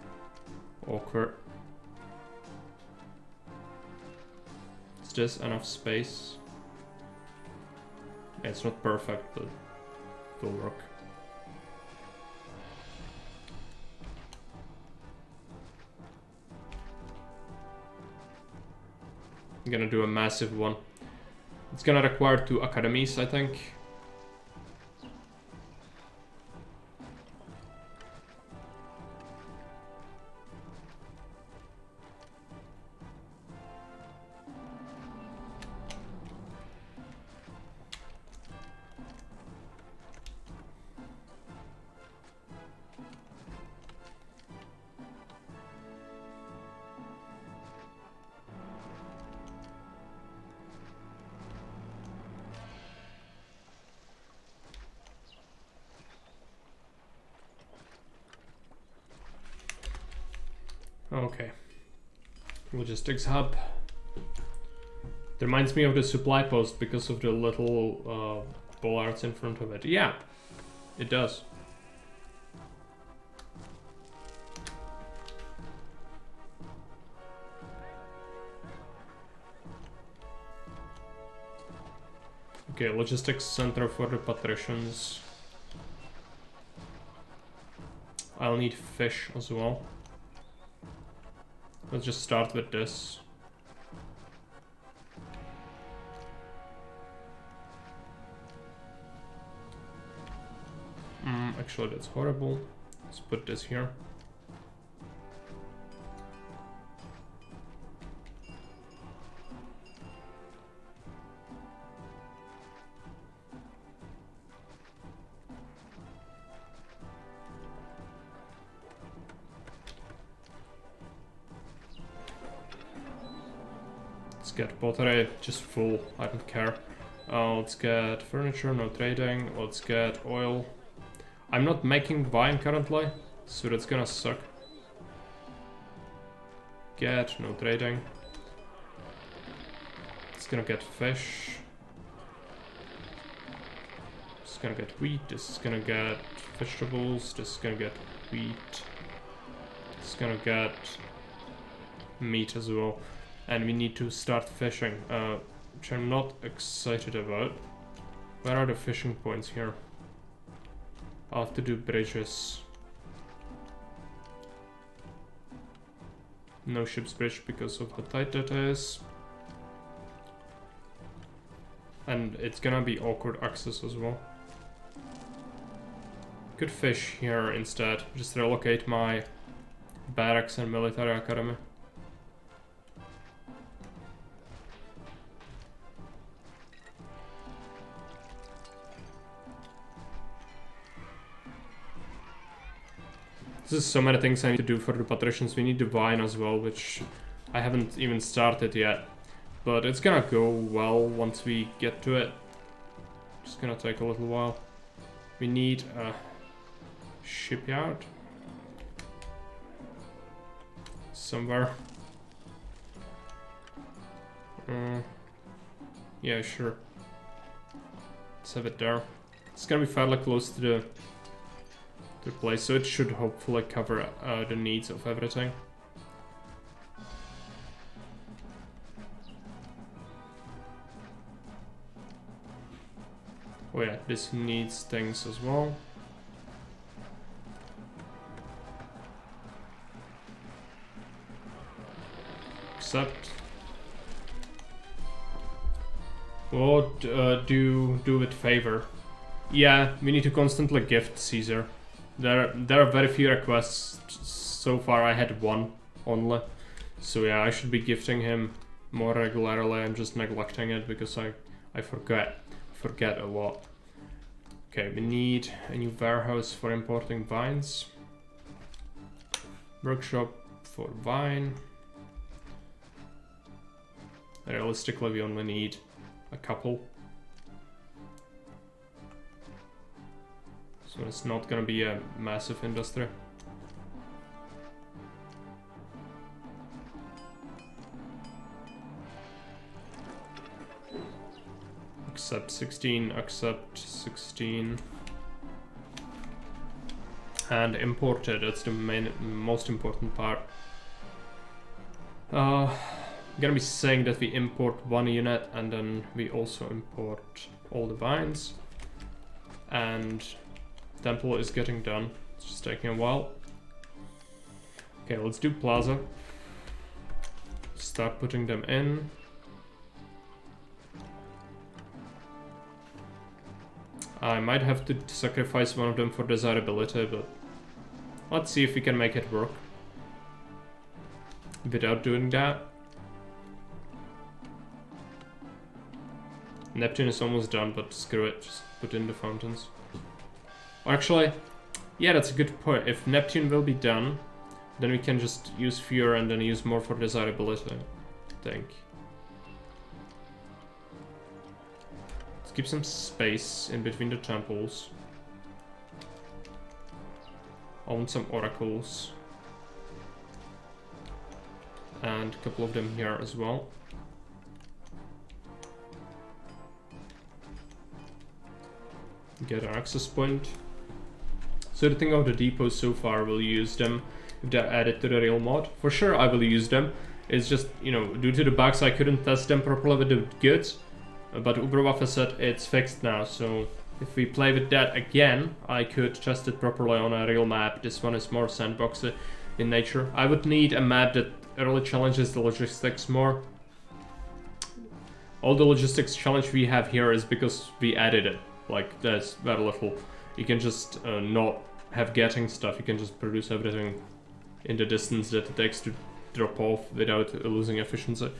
awkward. Is this enough space? Yeah, it's not perfect, but it will work. I'm gonna do a massive one. It's gonna require 2 academies, I think. Okay. Logistics hub. It reminds me of the supply post because of the little bollards in front of it. Yeah, it does. Okay, logistics center for the patricians. I'll need fish as well. Let's just start with this. Actually, that's horrible. Let's put this here. Let's get pottery, just full, I don't care. Let's get furniture, no trading. Let's get oil. I'm not making wine currently, so that's gonna suck. Get, no trading. It's gonna get fish. It's gonna get wheat, this is gonna get vegetables, this is gonna get wheat. It's gonna get meat as well. And we need to start fishing, which I'm not excited about. Where are the fishing points here? I'll have to do bridges. No ship's bridge because of how tight that is. And it's gonna be awkward access as well. Could fish here instead. Just relocate my barracks and military academy. This is so many things I need to do for the patricians. We need the wine as well, which I haven't even started yet. But it's gonna go well once we get to it. It's gonna take a little while. We need a shipyard somewhere. Yeah, sure. Let's have it there. It's gonna be fairly close to the place, so it should hopefully cover the needs of everything. Oh yeah, this needs things as well. Accept. What do with favor? Yeah, we need to constantly gift Caesar. There are very few requests. So far I had one only. So yeah, I should be gifting him more regularly. I'm just neglecting it because I forget a lot. Okay, we need a new warehouse for importing vines. Workshop for vine. Realistically, we only need a couple. So it's not gonna be a massive industry. Accept 16, accept 16. And imported, that's the most important part. I'm gonna be saying that we import 1 unit and then we also import all the vines. And temple is getting done. It's just taking a while. Okay, let's do plaza. Start putting them in. I might have to sacrifice one of them for desirability, but let's see if we can make it work without doing that. Neptune is almost done, but screw it, just put in the fountains. Or actually, yeah, that's a good point. If Neptune will be done, then we can just use fewer and then use more for desirability, I think. Let's keep some space in between the temples. Own some oracles. And a couple of them here as well. Get an access point. So the thing of the depots so far, we'll use them if they're added to the real mod. For sure I will use them. It's just, you know, due to the bugs I couldn't test them properly with the goods. But Uberwaffe said it's fixed now, so if we play with that again, I could test it properly on a real map. This one is more sandboxy in nature. I would need a map that really challenges the logistics more. All the logistics challenge we have here is because we added it. Like, there's very little. You can just not have getting stuff. You can just produce everything in the distance that it takes to drop off without losing efficiency.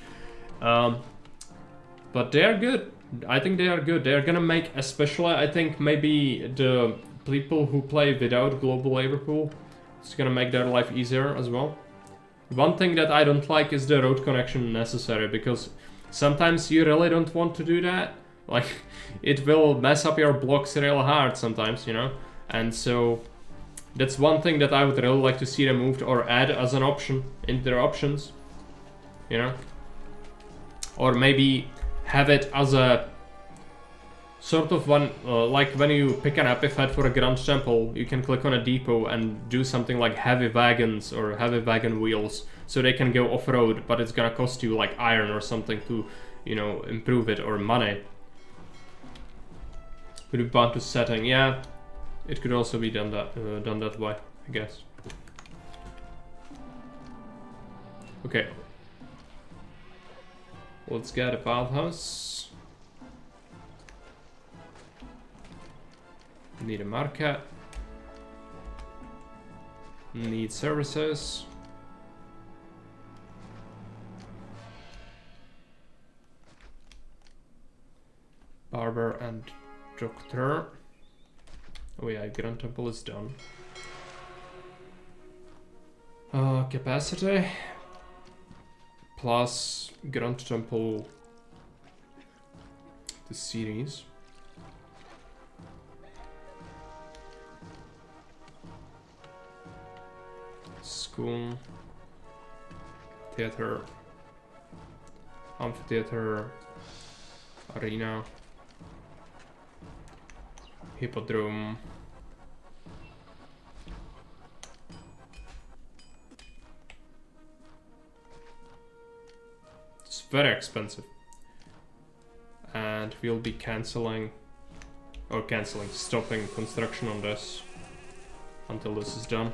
But they are good. I think they are good. They are gonna make, especially, I think, maybe the people who play without global labor pool, it's gonna make their life easier as well. One thing that I don't like is the road connection necessary, because sometimes you really don't want to do that. Like, it will mess up your blocks real hard sometimes, you know? And so, that's one thing that I would really like to see removed or add as an option in their options, you know? Or maybe have it as a sort of one, like when you pick an epithet for a Grand Temple, you can click on a depot and do something like heavy wagons or heavy wagon wheels, so they can go off-road, but it's gonna cost you like iron or something to, you know, improve it, or money. Could be bound to setting, yeah. It could also be done that way, I guess. Okay. Let's get a bathhouse. Need a market. Need services. Barber and doctor. Oh yeah, Grand Temple is done. Capacity. Plus Grand Temple, the series. School, theater, amphitheater, arena, hippodrome, it's very expensive, and we'll be stopping construction on this until this is done.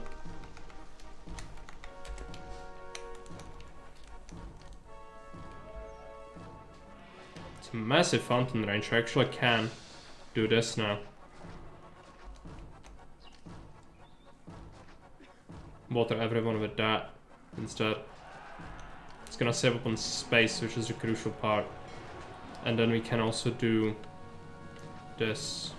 It's a massive fountain range. I actually can do this now. Water everyone with that instead. It's gonna save up on space, which is a crucial part. And then we can also do this.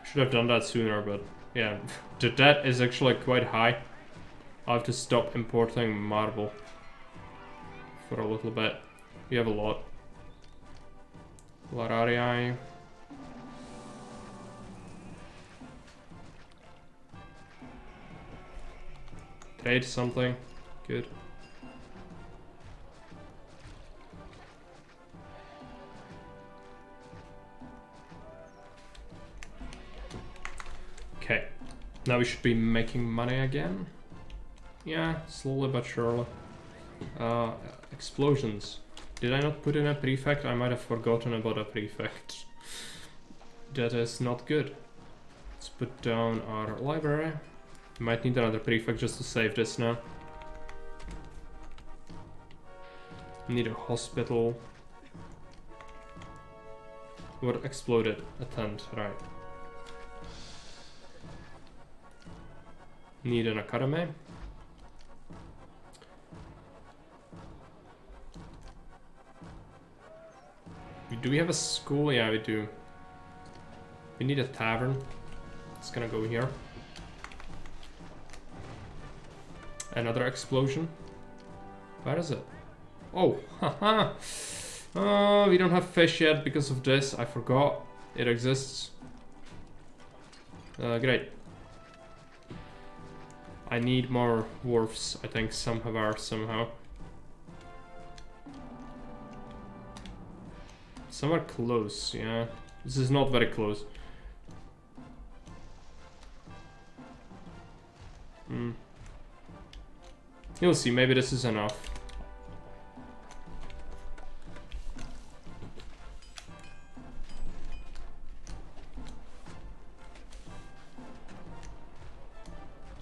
Should have done that sooner, but yeah, the debt is actually quite high. I'll have to stop importing marble for a little bit. We have a lot. Lararii. Trade something. Good. Okay. Now we should be making money again. Yeah, slowly but surely. Explosions. Did I not put in a prefect? I might have forgotten about a prefect. That is not good. Let's put down our library. Might need another prefect just to save this now. Need a hospital. What exploded? A tent, right. Need an academy. Do we have a school? Yeah, we do. We need a tavern. It's gonna go here. Another explosion. Where is it? Oh, haha. Oh, we don't have fish yet because of this. I forgot it exists. Great. I need more wharfs. I think some have ours somehow. Some are close, yeah. This is not very close. You'll see, maybe this is enough.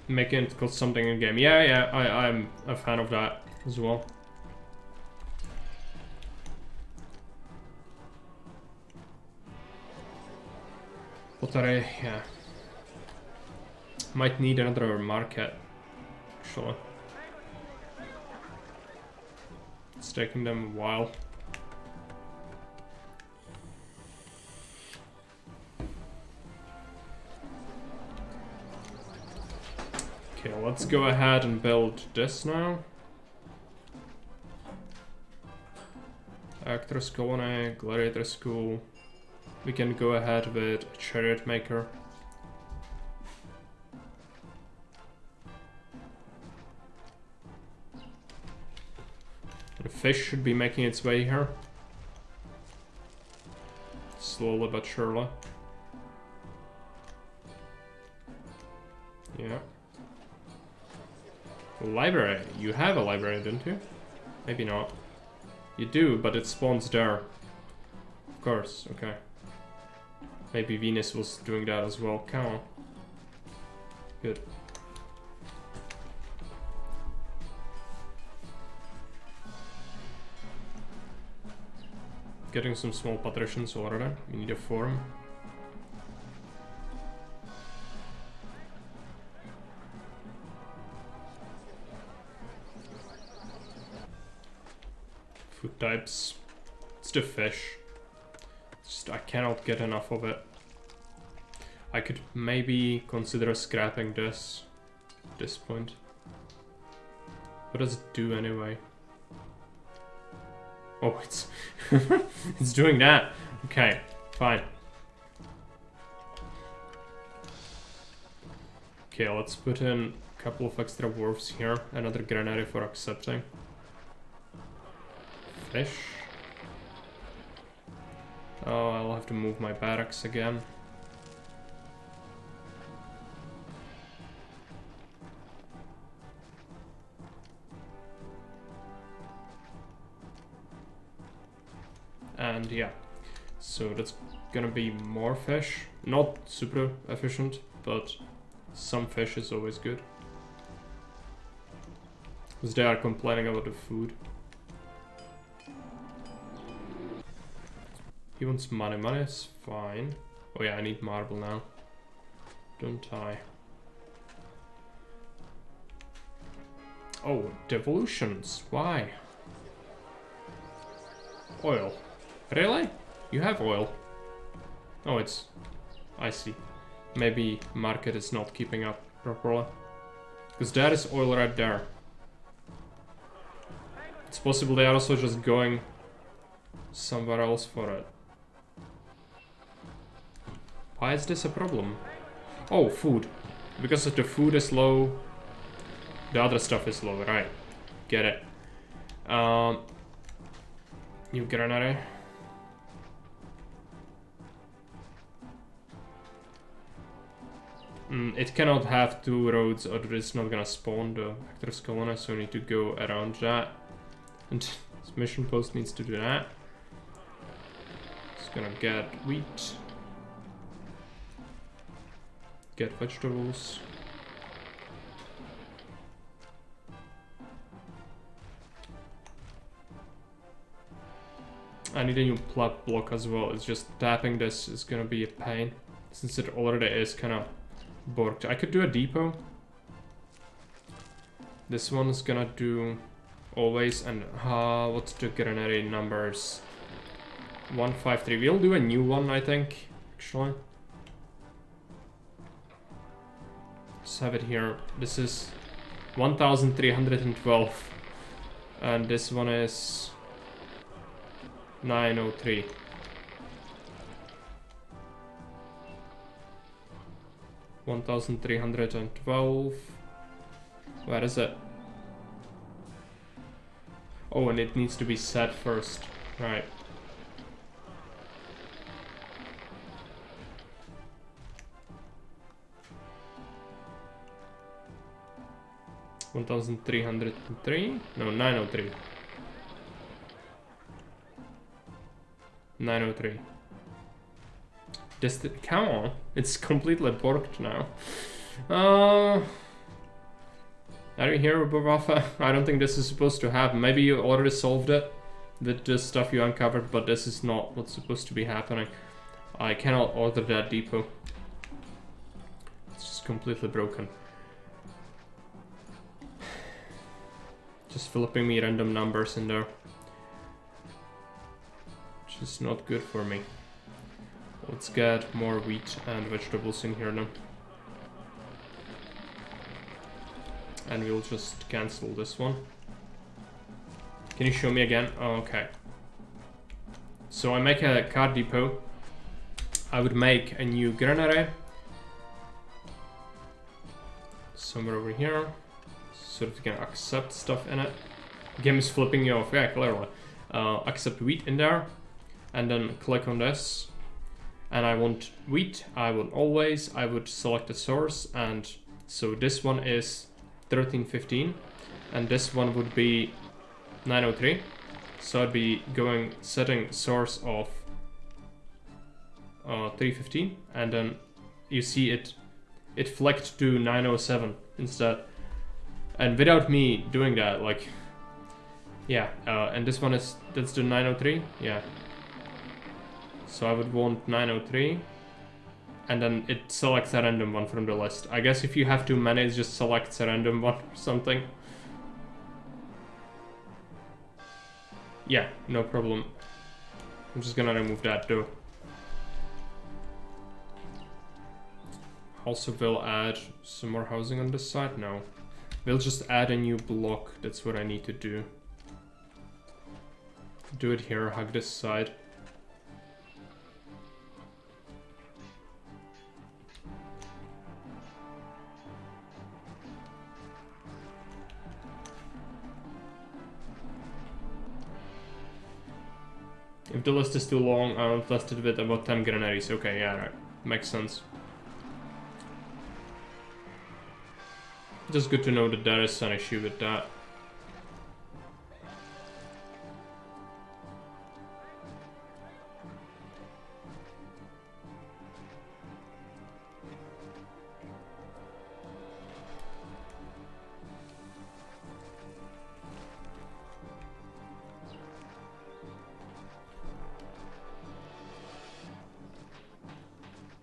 Making it cost something in game. Yeah, I'm a fan of that as well. Pottery, yeah. Might need another market, actually. It's taking them a while. Okay, let's go ahead and build this now. Actors colony, gladiator school. We can go ahead with a chariot maker. The fish should be making its way here. Slowly but surely. Yeah. Library. You have a library, don't you? Maybe not. You do, but it spawns there. Of course, okay. Maybe Venus was doing that as well. Come on. Good. Getting some small patricians already. We need a forum. Food types. It's the fish. Just I cannot get enough of it. I could maybe consider scrapping this at this point. What does it do anyway? Oh, it's it's doing that. Okay, fine. Okay, let's put in a couple of extra wharfs here. Another granary for accepting. Fish. Oh, I'll have to move my barracks again. And yeah, so that's gonna be more fish. Not super efficient, but some fish is always good. Because they are complaining about the food. He wants money. Money is fine. Oh yeah, I need marble now. Don't I? Oh, devolutions. Why? Oil. Really? You have oil? Oh, it's... I see. Maybe market is not keeping up properly. Because there is oil right there. It's possible they are also just going somewhere else for it. Why is this a problem? Oh, food. Because the food is low, the other stuff is low, right? Get it. New granary. It cannot have two roads or it's not gonna spawn the actors colony, so we need to go around that. And this mission post needs to do that. It's gonna get wheat. Get vegetables. I need a new plug block as well. It's just tapping this is gonna be a pain, since it already is kind of borked. I could do a depot. This one is gonna do always, and what's the granary numbers? 153. We'll do a new one, I think, actually. Let's have it here. This is 1312. And this one is 903. $1,312. Where is it? Oh, and it needs to be set first. Right. $1,303? No, 903. 903. Come on, it's completely borked now. Are you here, Bavafa? I don't think this is supposed to happen. Maybe you already solved it with the stuff you uncovered, but this is not what's supposed to be happening. I cannot order that depot. It's just completely broken. Just flipping me random numbers in there. Which is not good for me. Let's get more wheat and vegetables in here now. And we'll just cancel this one. Can you show me again? Oh, okay. So I make a car depot. I would make a new granary. Somewhere over here. So that you can accept stuff in it. Game is flipping you off, yeah, clearly. Accept wheat in there. And then click on this. And I want wheat. I would select the source. And so this one is 1315. And this one would be 903. So I'd be setting source of 315. And then you see it flicked to 907 instead. And without me doing that, like, yeah, and this one that's the 903, yeah. So I would want 903, and then it selects a random one from the list. I guess if you have too many, it just selects a random one or something. Yeah, no problem. I'm just gonna remove that though. Also, we'll add some more housing on this side. No. We'll just add a new block. That's what I need to do. Do it here, hug this side. If the list is too long, I'll test it with about 10 granaries. Okay, yeah, right. Makes sense. Just good to know that there is an issue with that.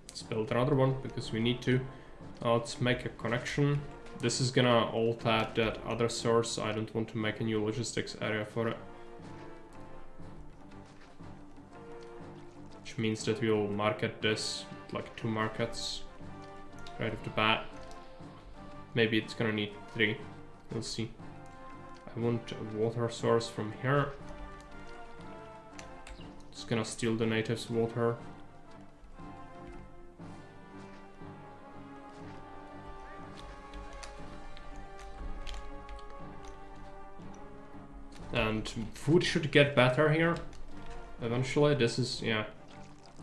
Let's build another one because we need to. Let's make a connection. This is gonna all tap that other source. I don't want to make a new logistics area for it. Which means that we'll market this like 2 markets right off the bat. Maybe it's gonna need 3. We'll see. I want a water source from here. It's gonna steal the natives' water. And food should get better here. Eventually, this is, yeah.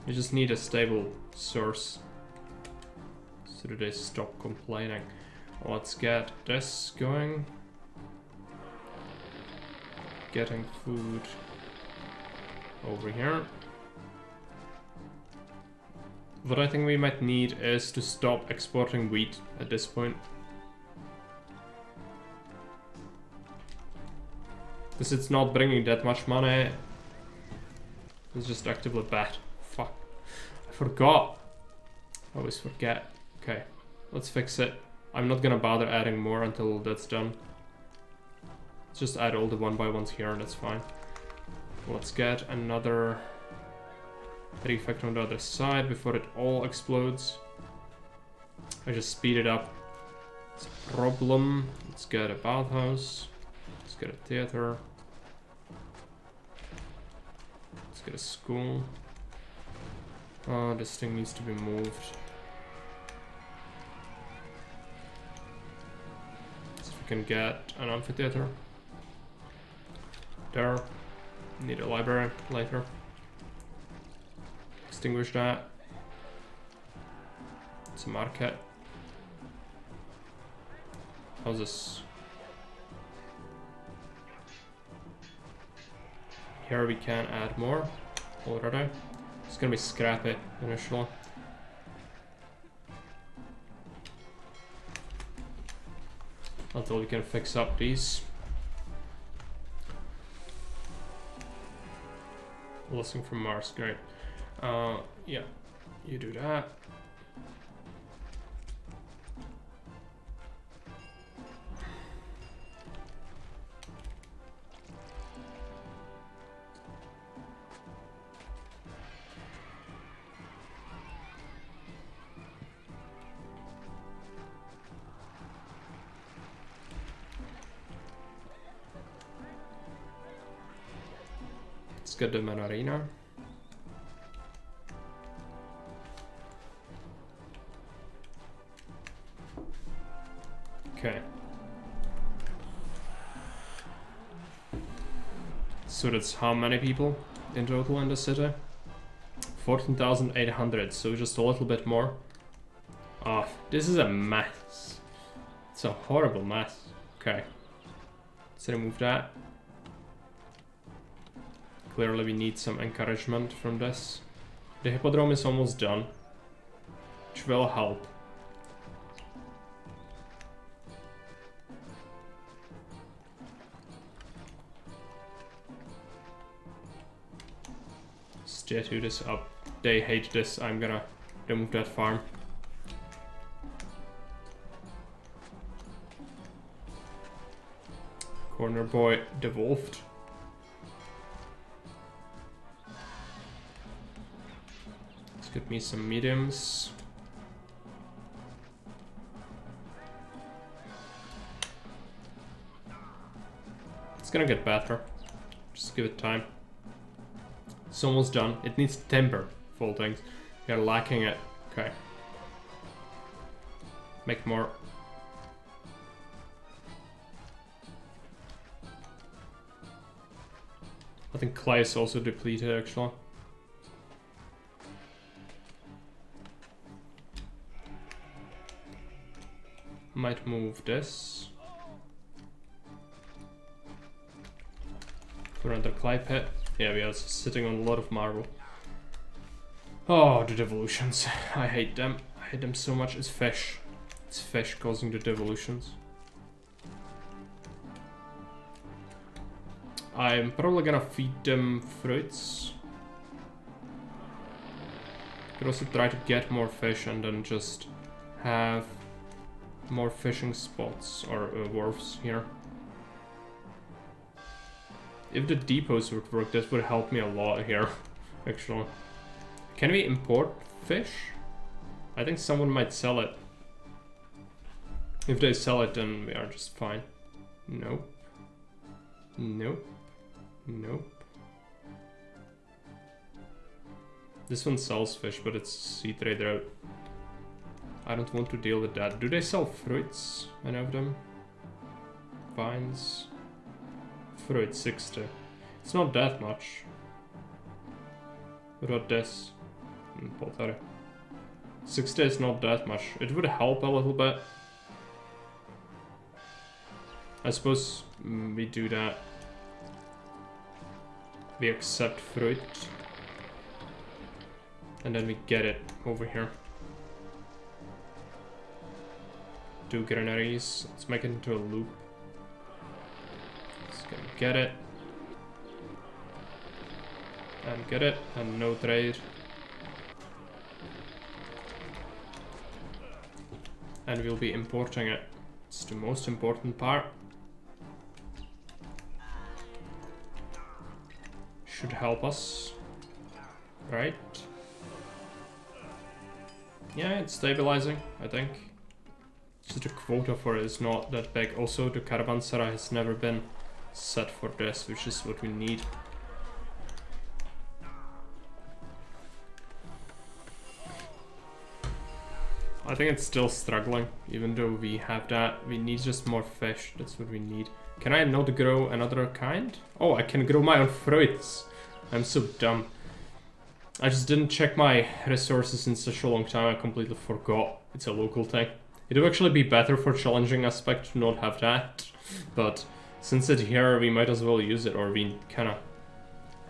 You just need a stable source. So that they stop complaining. Let's get this going. Getting food over here. What I think we might need is to stop exporting wheat at this point. Because it's not bringing that much money. It's just actively bad. Fuck. I forgot. I always forget. Okay, let's fix it. I'm not gonna bother adding more until that's done. Let's just add all the 1x1s here and that's fine. Let's get another refactor on the other side before it all explodes. I just speed it up. It's a problem. Let's get a bathhouse. Let's get a theater. Let's get a school. Oh, this thing needs to be moved. So we can get an amphitheater. There. Need a library later. Extinguish that. It's a market. How's this? Here we can add more already. It's gonna be scrappy initially. Until we can fix up these. Blessing from Mars, great. Yeah, you do that. Let's get the main arena. Okay. So that's how many people in total in the city? 14,800, so just a little bit more. Oh, this is a mess. It's a horrible mess. Okay. Let's remove that. Clearly we need some encouragement from this. The hippodrome is almost done, which will help. Statue this up. They hate this. I'm gonna remove that farm. Corner boy devolved. Let's get me some mediums. It's gonna get better. Just give it time. It's almost done. It needs timber, of all things. You're lacking it. Okay. Make more. I think clay is also depleted, actually. Might move this. For another clay pit. Yeah, we are sitting on a lot of marble. Oh, the devolutions. I hate them. I hate them so much. It's fish. It's fish causing the devolutions. I'm probably gonna feed them fruits. Could also try to get more fish and then just have more fishing spots or wharves here. If the depots would work, this would help me a lot here, actually. Can we import fish? I think someone might sell it. If they sell it, then we are just fine. Nope. Nope. Nope. This one sells fish, but it's sea trade route. I don't want to deal with that. Do they sell fruits? Any of them? Vines? Fruit 60. It's not that much. What about this? Poltare. 60 is not that much. It would help a little bit. I suppose we do that. We accept fruit. And then we get it over here. 2 granaries. Let's make it into a loop. Let's get it. And get it, and no trade. And we'll be importing it. It's the most important part. Should help us. Right. Yeah, it's stabilizing, I think. Just the quota for it is not that big. Also, the caravanserai has never been set for this, which is what we need. I think it's still struggling, even though we have that. We need just more fish, that's what we need. Can I not grow another kind? Oh, I can grow my own fruits. I'm so dumb. I just didn't check my resources in such a long time, I completely forgot. It's a local thing. It would actually be better for challenging aspect to not have that. But since it's here, we might as well use it, or we kinda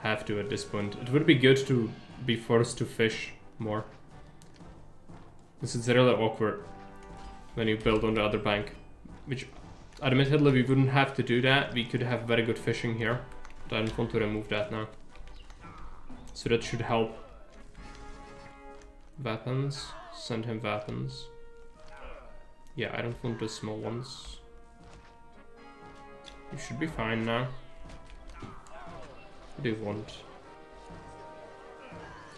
have to at this point. It would be good to be forced to fish more. This is really awkward when you build on the other bank. Which, admittedly, we wouldn't have to do that. We could have very good fishing here. But I don't want to remove that now. So that should help. Weapons. Send him weapons. Yeah, I don't want the small ones. You should be fine now. What do you want?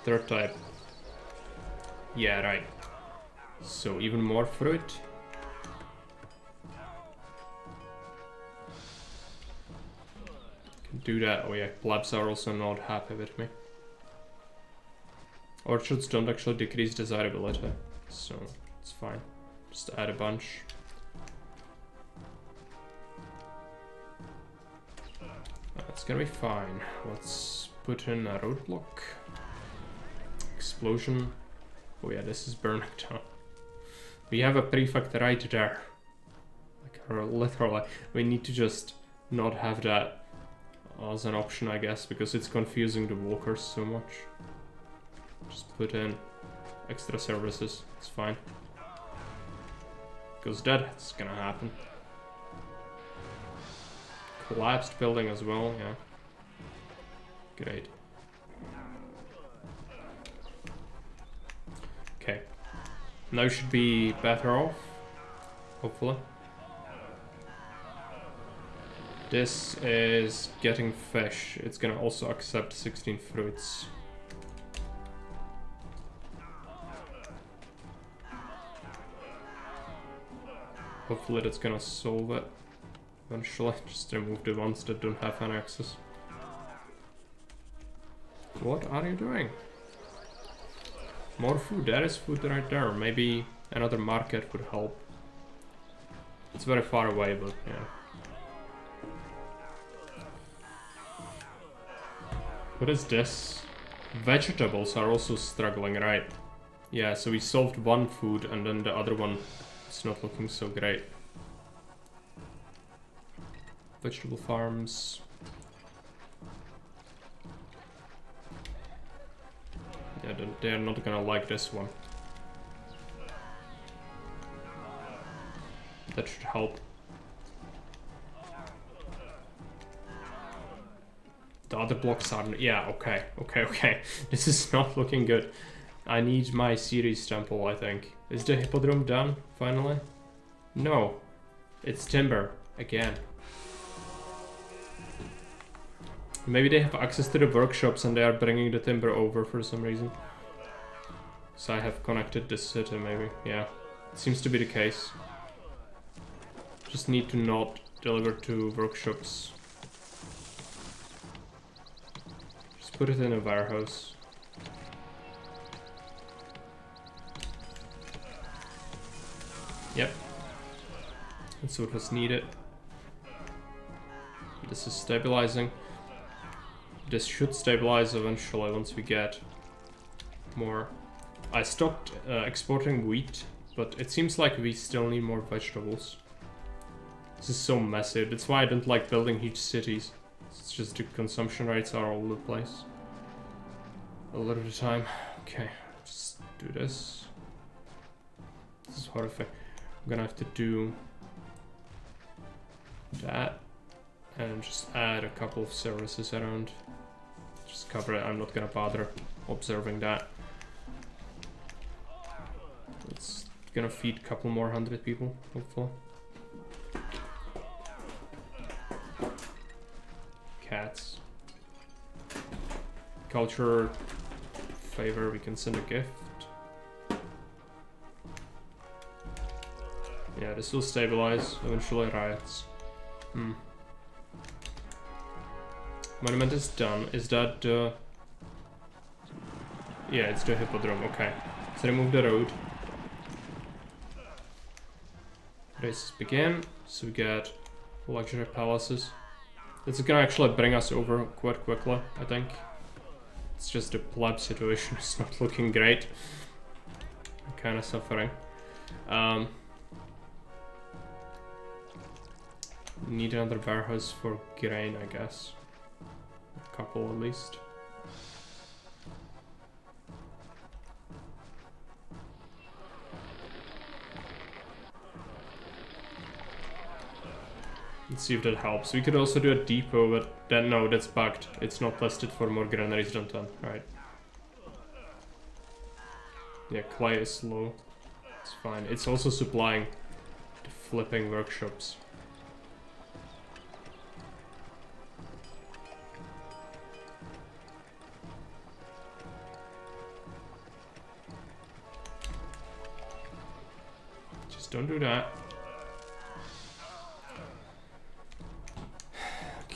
Third type. Yeah, right. So even more fruit. Can do that. Oh yeah, plebs are also not happy with me. Orchards don't actually decrease desirability, so it's fine. Just add a bunch. That's gonna be fine. Let's put in a roadblock. Explosion. Oh yeah, this is burning down. We have a prefect right there. Like, literally. We need to just not have that as an option, I guess, because it's confusing the walkers so much. Just put in extra services. It's fine. Because that's gonna happen. Collapsed building as well, yeah. Great. Okay. Now should be better off. Hopefully. This is getting fish. It's gonna also accept 16 fruits. Hopefully that's gonna solve it eventually. Just remove the ones that don't have an access. What are you doing? More food. There is food right there. Maybe another market would help. It's very far away, but yeah. What is this? Vegetables are also struggling, right? Yeah, so we solved one food and then the other one is not looking so great. Vegetable farms. Yeah, they're not gonna like this one. That should help. The other blocks are... Yeah, okay. This is not looking good. I need my series temple, I think. Is the hippodrome done, finally? No. It's timber, again. Maybe they have access to the workshops and they are bringing the timber over for some reason. So I have connected this city, maybe. Yeah, it seems to be the case. Just need to not deliver to workshops. Just put it in a warehouse. Yep. That's what was needed. This is stabilizing. This should stabilize eventually once we get more. I stopped exporting wheat, but it seems like we still need more vegetables. This is so messy. That's why I don't like building huge cities. It's just the consumption rates are all over the place. A lot of the time. Okay, just do this. This is horrific. I'm gonna have to do that and just add a couple of services around. just cover it. I'm not gonna bother observing that. It's gonna feed a couple more 100 people, hopefully. Cats. Culture favor, we can send a gift. Yeah, this will stabilize, eventually riots. Monument is done. Is that yeah, it's the hippodrome, okay. Let's remove the road. Races begin, so we get luxury palaces. It's gonna actually bring us over quite quickly, I think. It's just the pleb situation is not looking great. I'm kinda suffering. Need another warehouse for grain, I guess. A couple at least. Let's see if that helps. We could also do a depot, but then no, that's bugged. It's not listed for more granaries than 10. Right. Yeah, clay is slow. It's fine. It's also supplying the flipping workshops. Just don't do that.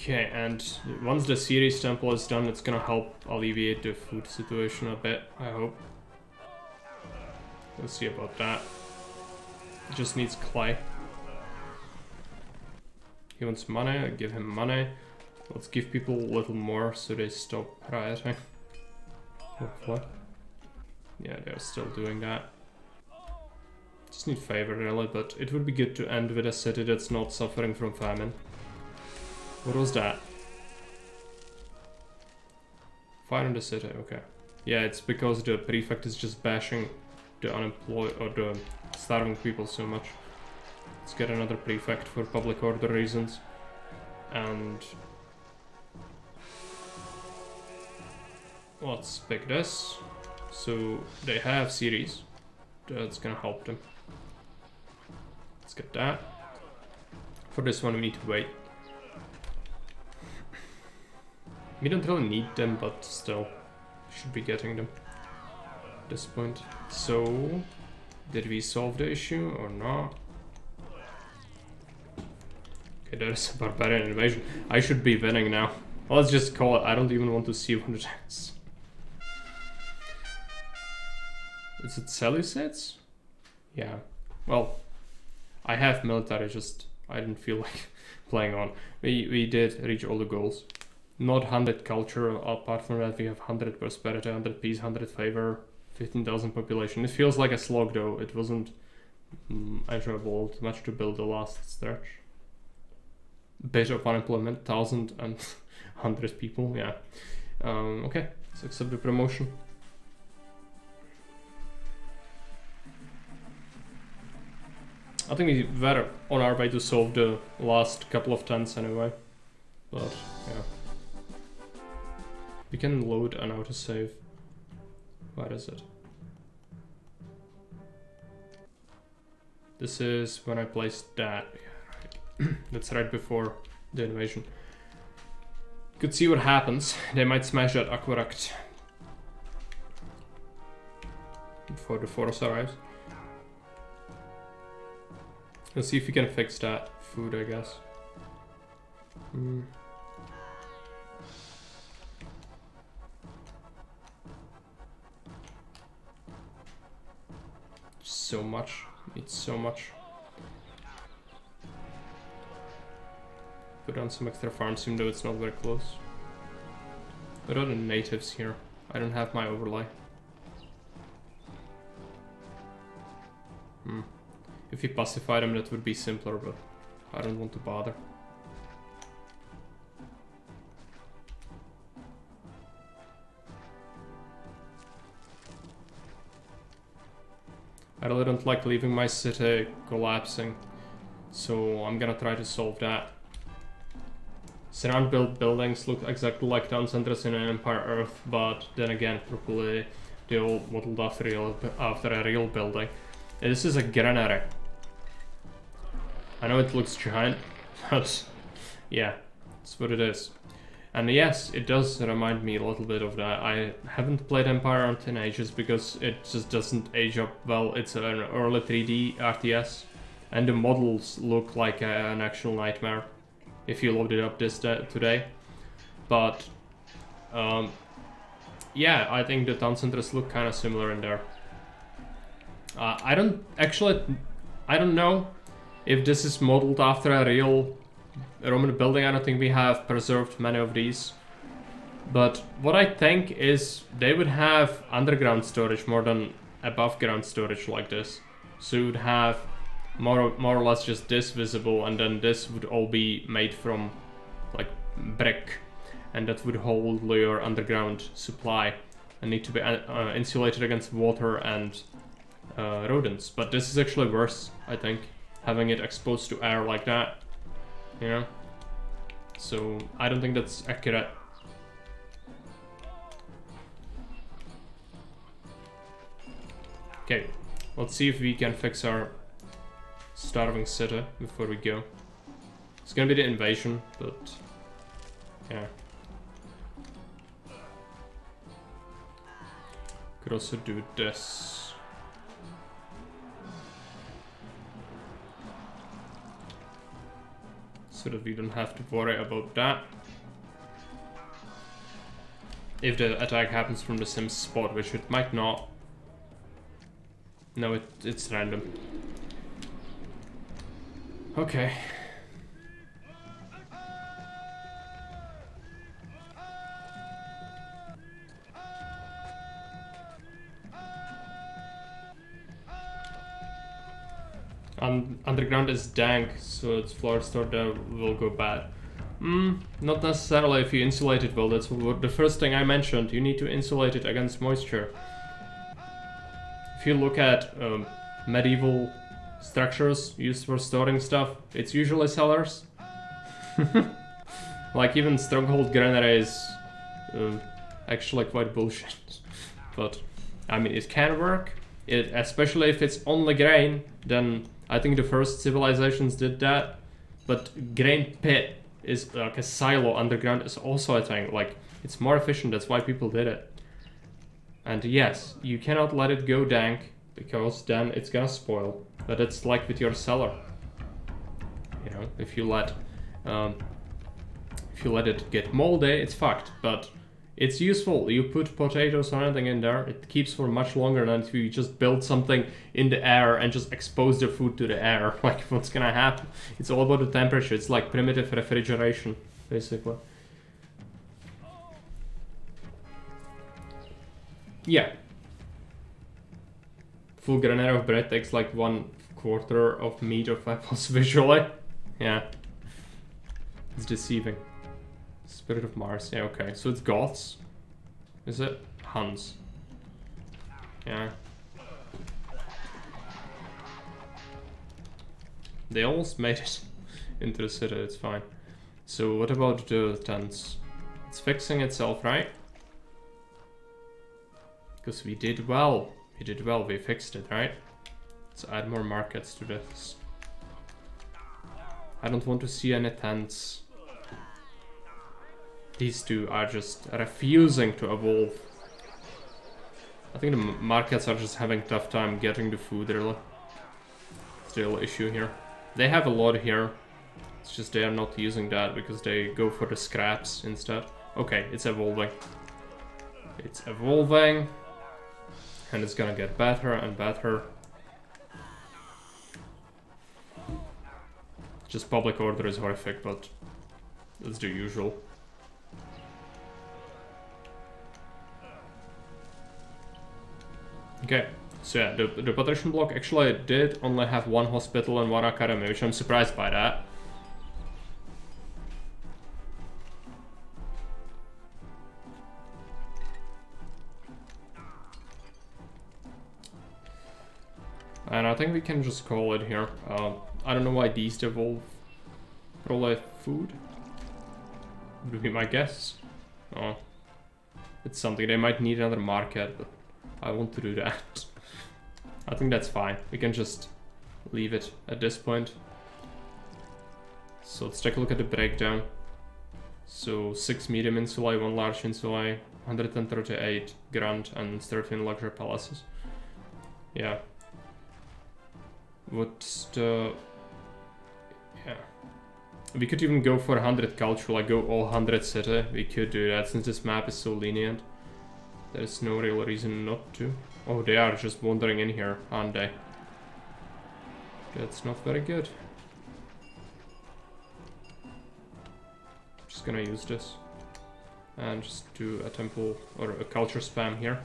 Okay, and once the series temple is done, it's gonna help alleviate the food situation a bit, I hope. We'll see about that. It just needs clay. He wants money, I give him money. Let's give people a little more so they stop rioting. Hopefully. Yeah, they're still doing that. Just need favor really, but it would be good to end with a city that's not suffering from famine. What was that? Fire in the city, okay. Yeah, it's because the prefect is just bashing the unemployed or the starving people so much. Let's get another prefect for public order reasons. And let's pick this. So they have series. That's gonna help them. Let's get that. For this one we need to wait. We don't really need them, but still, should be getting them at this point. So, did we solve the issue or not? Okay, there's a barbarian invasion. I should be winning now. Well, let's just call it. I don't even want to see what it is. Is it Seleucids? Yeah. Well, I have military, just I didn't feel like playing on. We did reach all the goals. Not 100 culture, apart from that we have 100 prosperity, 100 peace, 100 favor, 15,000 population. It feels like a slog though, it wasn't enjoyable much to build the last stretch. Bit of unemployment, 1,000 and 100 people, yeah. Okay, let's accept the promotion. I think we were on our way to solve the last couple of turns anyway, but yeah. We can load an autosave. Where is it? This is when I placed that. Yeah, right. That's right before the invasion. Could see what happens. They might smash that aqueduct before the force arrives. Let's see if we can fix that food, I guess. So much. It's so much. Put on some extra farms, even though it's not very close. What are the natives here? I don't have my overlay. If we pacify them, that would be simpler, but I don't want to bother. I really don't like leaving my city collapsing, so I'm gonna try to solve that. surround built buildings look exactly like town centers in an Empire Earth, but then again, probably they all modeled after a real building. And this is a granary. I know it looks giant, but yeah, that's what it is. And yes, it does remind me a little bit of that. I haven't played Empire Earth in ages because it just doesn't age up well. It's an early 3D RTS, and the models look like an actual nightmare if you load it up today. But yeah, I think the town centers look kind of similar in there. I don't know if this is modeled after a real Roman building. I don't think we have preserved many of these. But what I think is they would have underground storage more than above ground storage like this. So you would have more or less just this visible, and then this would all be made from like brick, and that would hold your underground supply and need to be insulated against water and rodents. But this is actually worse, I think, having it exposed to air like that, you know? So I don't think that's accurate. Okay, let's see if we can fix our starving city before we go. It's gonna be the invasion, but yeah. Could also do this. So that we don't have to worry about that. If the attack happens from the Sims spot, which it might not. No, it's random. Okay. Underground is dank, so its floor store there will go bad. Not necessarily if you insulate it well. That's what the first thing I mentioned. You need to insulate it against moisture. If you look at medieval structures used for storing stuff, it's usually cellars. Like even stronghold granary is actually quite bullshit. But I mean, it can work. Especially if it's only grain, then I think the first civilizations did that. But grain pit is like a silo underground is also a thing. Like, it's more efficient, that's why people did it. And yes, you cannot let it go dank, because then it's gonna spoil. But it's like with your cellar. You know, if you let it get moldy, it's fucked. But it's useful. You put potatoes or anything in there, it keeps for much longer than if you just build something in the air and just expose the food to the air. Like, what's gonna happen? It's all about the temperature. It's like primitive refrigeration, basically. Yeah. Full granary of bread takes like 1/4 of meat of apples visually. Yeah. It's deceiving. Spirit of Mars, yeah, okay. So it's Goths. Is it? Huns. Yeah. They almost made it into the city, it's fine. So what about the tents? It's fixing itself, right? Because we did well. We did well, we fixed it, right? Let's add more markets to this. I don't want to see any tents. These two are just refusing to evolve. I think the markets are just having a tough time getting the food, really. It's the real issue here. They have a lot here. It's just they are not using that because they go for the scraps instead. Okay, it's evolving. It's evolving. And it's gonna get better and better. Just public order is horrific, but that's the usual. Okay, so yeah, the patrician block actually did only have 1 hospital and 1 academy, which I'm surprised by that. And I think we can just call it here. I don't know why these evolve. Probably food. would be my guess. Oh, it's something they might need another market, but I want to do that. I think that's fine. We can just leave it at this point. So let's take a look at the breakdown. So 6 medium insulae, 1 large insulae, 138 grand and 13 luxury palaces. Yeah. What's the... Yeah. We could even go for 100 culture, like go all 100 city. We could do that since this map is so lenient. There's no real reason not to. Oh, they are just wandering in here, aren't they? That's not very good. Just gonna use this. And just do a temple or a culture spam here.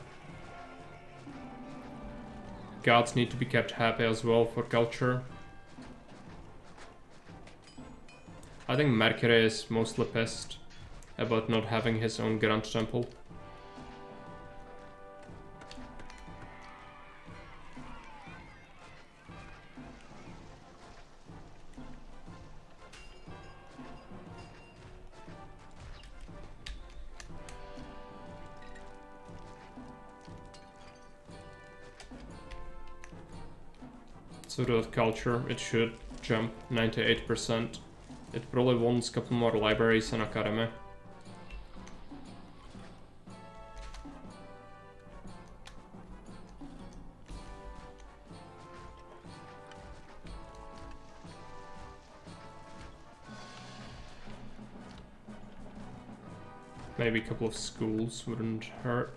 Gods need to be kept happy as well for culture. I think Mercury is mostly pissed about not having his own Grand Temple. So that culture, it should jump 98%. It probably wants a couple more libraries and academy. Maybe a couple of schools wouldn't hurt.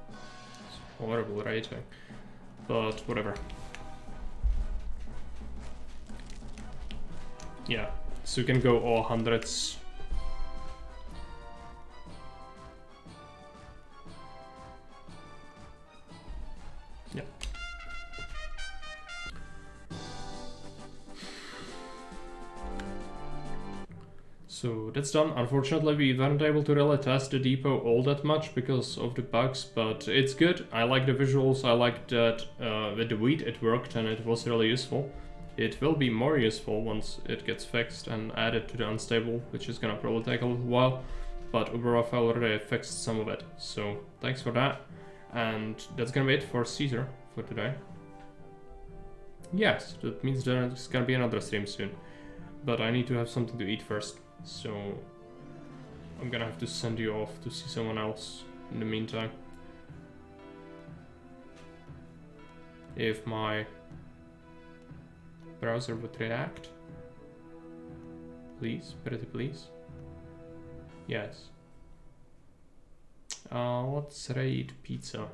It's horrible rating, but whatever. Yeah, so we can go all hundreds. Yeah. So that's done. Unfortunately, we weren't able to really test the depot all that much because of the bugs, but it's good. I like the visuals. I like that with the wheat it worked and it was really useful. It will be more useful once it gets fixed and added to the unstable, which is gonna probably take a little while, but overall I already fixed some of it, so thanks for that. And that's gonna be it for Caesar for today. Yes, that means there's gonna be another stream soon, but I need to have something to eat first, so I'm gonna have to send you off to see someone else in the meantime. If my browser would react. Please, pretty please. Yes. Let's raid pizza.